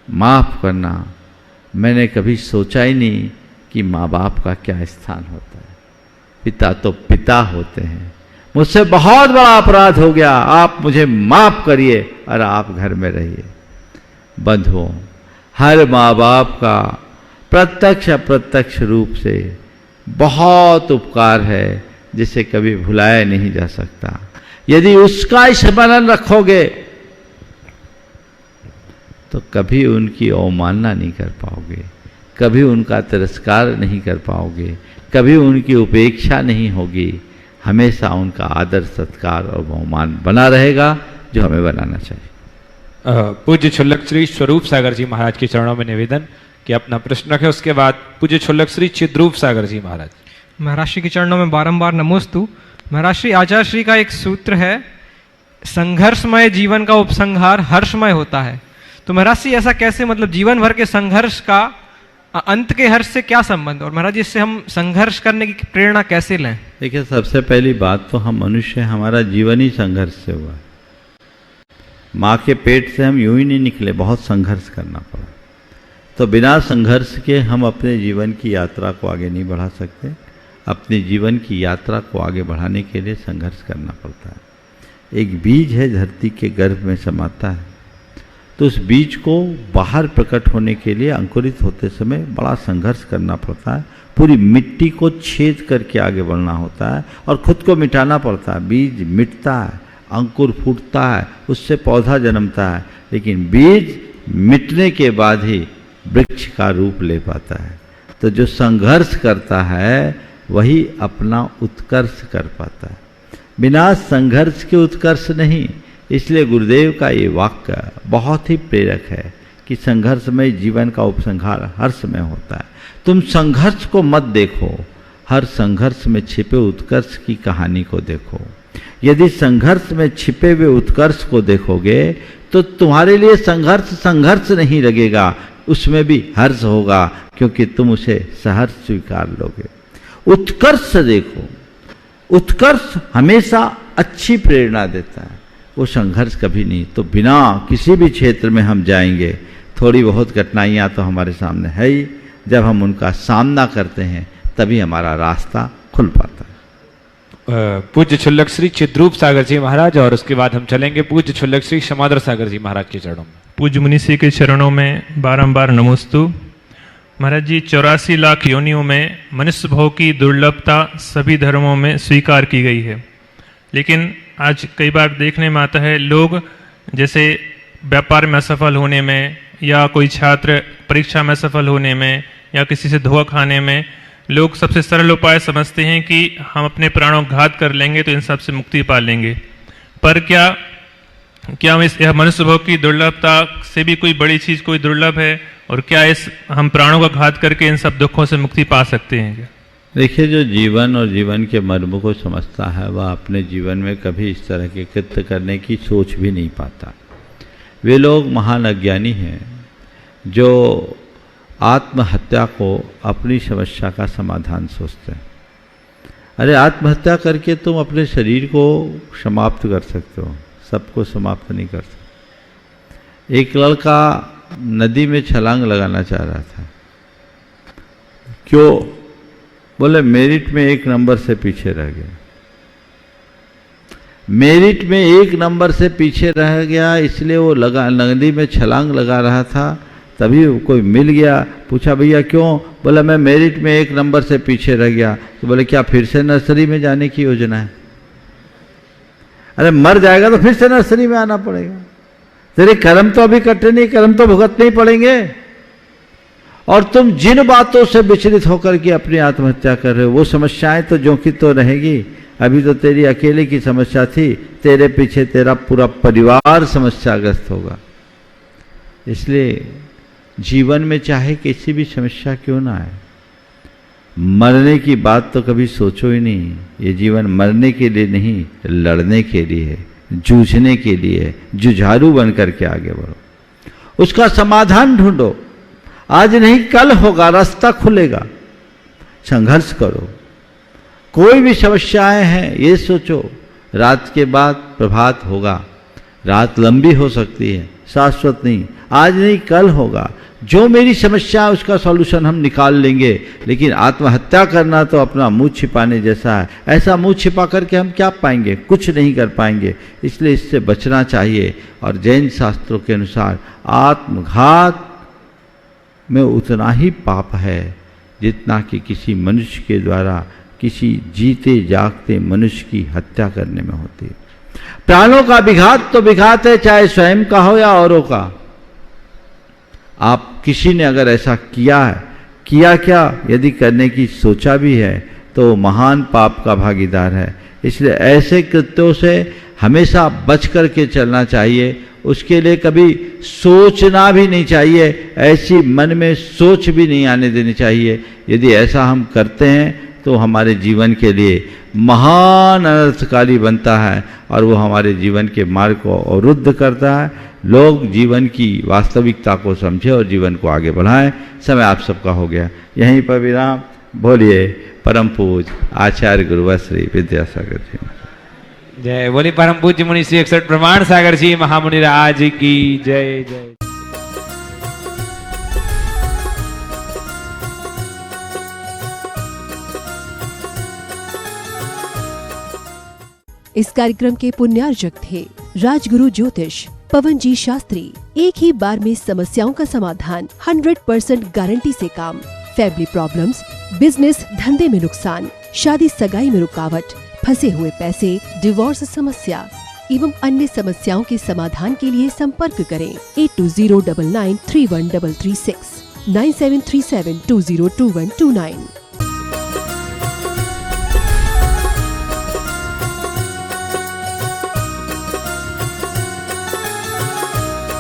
माफ करना, मैंने कभी सोचा ही नहीं कि माँ बाप का क्या स्थान होता है। पिता तो पिता होते हैं। मुझसे बहुत बड़ा अपराध हो गया, आप मुझे माफ करिए और आप घर में रहिए। बंधुओं, हर माँ बाप का प्रत्यक्ष अप्रत्यक्ष रूप से बहुत उपकार है जिसे कभी भुलाया नहीं जा सकता। यदि उसका स्मरण रखोगे तो कभी उनकी अवमानना नहीं कर पाओगे, कभी उनका तिरस्कार नहीं कर पाओगे, कभी उनकी उपेक्षा नहीं होगी। हमेशा उनका आदर सत्कार और बहुमान बना रहेगा, जो हमें बनाना चाहिए। पूज्य छुल्लक श्री स्वरूप सागर जी महाराज के चरणों में निवेदन कि अपना प्रश्न रखें। उसके बाद पूज्य छुल्लक श्री चिद्रूप सागर जी महाराज। महाराज श्री के चरणों में बारंबार नमोस्तु। महाराज श्री आचार्य श्री का एक सूत्र है, संघर्षमय जीवन का उपसंहार हर्षमय होता है। तो महाराज श्री ऐसा कैसे, मतलब जीवन भर के संघर्ष का अंत के हर्ष से क्या संबंध, और महाराज इससे हम संघर्ष करने की प्रेरणा कैसे लें? देखिए, सबसे पहली बात तो हम मनुष्य, हमारा जीवन ही संघर्ष से हुआ। माँ के पेट से हम यूं ही नहीं निकले, बहुत संघर्ष करना पड़ा। तो बिना संघर्ष के हम अपने जीवन की यात्रा को आगे नहीं बढ़ा सकते। अपने जीवन की यात्रा को आगे बढ़ाने के लिए संघर्ष करना पड़ता है। एक बीज है, धरती के गर्भ में समाता है, तो उस बीज को बाहर प्रकट होने के लिए अंकुरित होते समय बड़ा संघर्ष करना पड़ता है। पूरी मिट्टी को छेद करके आगे बढ़ना होता है और खुद को मिटाना पड़ता है। बीज मिटता है, अंकुर फूटता है, उससे पौधा जन्मता है, लेकिन बीज मिटने के बाद ही वृक्ष का रूप ले पाता है। तो जो संघर्ष करता है वही अपना उत्कर्ष कर पाता है। बिना संघर्ष के उत्कर्ष नहीं। इसलिए गुरुदेव का ये वाक्य बहुत ही प्रेरक है कि संघर्षमय जीवन का उपसंहार हर्ष में होता है। तुम संघर्ष को मत देखो, हर संघर्ष में छिपे उत्कर्ष की कहानी को देखो। यदि संघर्ष में छिपे हुए उत्कर्ष को देखोगे तो तुम्हारे लिए संघर्ष संघर्ष नहीं लगेगा, उसमें भी हर्ष होगा, क्योंकि तुम उसे सहर्ष स्वीकार लोगे। उत्कर्ष देखो, उत्कर्ष हमेशा अच्छी प्रेरणा देता है, वो संघर्ष कभी नहीं। तो बिना किसी भी क्षेत्र में हम जाएंगे, थोड़ी बहुत कठिनाइयाँ तो हमारे सामने है ही, जब हम उनका सामना करते हैं तभी हमारा रास्ता खुल पाता है। पूज्य छुल्लक श्री चिद्रूप सागर जी महाराज, और उसके बाद हम चलेंगे पूज्य छुल्लक श्री क्षमाद्र सागर जी महाराज के चरणों में। पूज्य मुनिषी के चरणों में बारंबार नमोस्तु। महाराज जी, 84 लाख योनियों में मनुष्य भाव की दुर्लभता सभी धर्मों में स्वीकार की गई है, लेकिन आज कई बार देखने में आता है लोग जैसे व्यापार में असफल होने में, या कोई छात्र परीक्षा में असफल होने में, या किसी से धोखा खाने में, लोग सबसे सरल उपाय समझते हैं कि हम अपने प्राणों घात कर लेंगे तो इन सब से मुक्ति पा लेंगे। पर क्या हम इस मनुष्य भाव की दुर्लभता से भी कोई बड़ी चीज कोई दुर्लभ है, और क्या इस हम प्राणों का घात करके इन सब दुखों से मुक्ति पा सकते हैं क्या? देखिए, जो जीवन और जीवन के मर्म को समझता है वह अपने जीवन में कभी इस तरह के कृत्य करने की सोच भी नहीं पाता। वे लोग महान अज्ञानी हैं जो आत्महत्या को अपनी समस्या का समाधान सोचते हैं। अरे आत्महत्या करके तुम अपने शरीर को समाप्त कर सकते हो, सबको समाप्त नहीं कर सकते। एक लड़का नदी में छलांग लगाना चाह रहा था, क्यों? बोले मेरिट में 1 नंबर से पीछे रह गया। मेरिट में 1 नंबर से पीछे रह गया, इसलिए वो नदी में छलांग लगा रहा था। तभी कोई मिल गया, पूछा भैया क्यों? बोला मैं मेरिट में 1 नंबर से पीछे रह गया। तो बोले क्या फिर से नर्सरी में जाने की योजना है? अरे मर जाएगा तो फिर से नर्सरी में आना पड़ेगा। तेरे कर्म तो अभी कटे नहीं, कर्म तो भुगतने ही पड़ेंगे। और तुम जिन बातों से विचलित होकर के अपनी आत्महत्या कर रहे हो, वो समस्याएं तो जो कि तो रहेगी। अभी तो तेरी अकेले की समस्या थी, तेरे पीछे तेरा पूरा परिवार समस्याग्रस्त होगा। इसलिए जीवन में चाहे किसी भी समस्या क्यों ना आए, मरने की बात तो कभी सोचो ही नहीं। ये जीवन मरने के लिए नहीं, लड़ने के लिए है, जूझने के लिए है। जुझारू बन करके आगे बढ़ो, उसका समाधान ढूंढो। आज नहीं कल होगा, रास्ता खुलेगा। संघर्ष करो। कोई भी समस्याएं हैं ये सोचो, रात के बाद प्रभात होगा। रात लंबी हो सकती है, शाश्वत नहीं। आज नहीं कल होगा। जो मेरी समस्या है उसका सॉल्यूशन हम निकाल लेंगे, लेकिन आत्महत्या करना तो अपना मुंह छिपाने जैसा है। ऐसा मुंह छिपा करके हम क्या पाएंगे? कुछ नहीं कर पाएंगे। इसलिए इससे बचना चाहिए। और जैन शास्त्रों के अनुसार आत्मघात में उतना ही पाप है जितना कि किसी मनुष्य के द्वारा किसी जीते जागते मनुष्य की हत्या करने में होती है। प्राणों का विघात तो विघात है, चाहे स्वयं का हो या औरों का। आप किसी ने अगर ऐसा किया है, किया क्या, यदि करने की सोचा भी है तो महान पाप का भागीदार है। इसलिए ऐसे कृत्यों से हमेशा बच करके चलना चाहिए। उसके लिए कभी सोचना भी नहीं चाहिए, ऐसी मन में सोच भी नहीं आने देनी चाहिए। यदि ऐसा हम करते हैं तो हमारे जीवन के लिए महान अनर्थकारी बनता है और वो हमारे जीवन के मार्ग को अवरुद्ध करता है। लोग जीवन की वास्तविकता को समझे और जीवन को आगे बढ़ाएं। समय आप सबका हो गया, यहीं पर विराम। बोलिए परम पूज्य आचार्य गुरुवर श्री विद्यासागर जी। जय। बोलिए परम पूज्य मुनि श्री 61 प्रमाण सागर जी महामुनि राज की जय। जय। इस कार्यक्रम के पुण्यार्जक थे राजगुरु ज्योतिष पवन जी शास्त्री। एक ही बार में समस्याओं का समाधान, 100% गारंटी से काम। फैमिली प्रॉब्लम्स, बिजनेस धंधे में नुकसान, शादी सगाई में रुकावट, फंसे हुए पैसे, डिवोर्स समस्या एवं अन्य समस्याओं के समाधान के लिए संपर्क करें 8209931336 9737202129।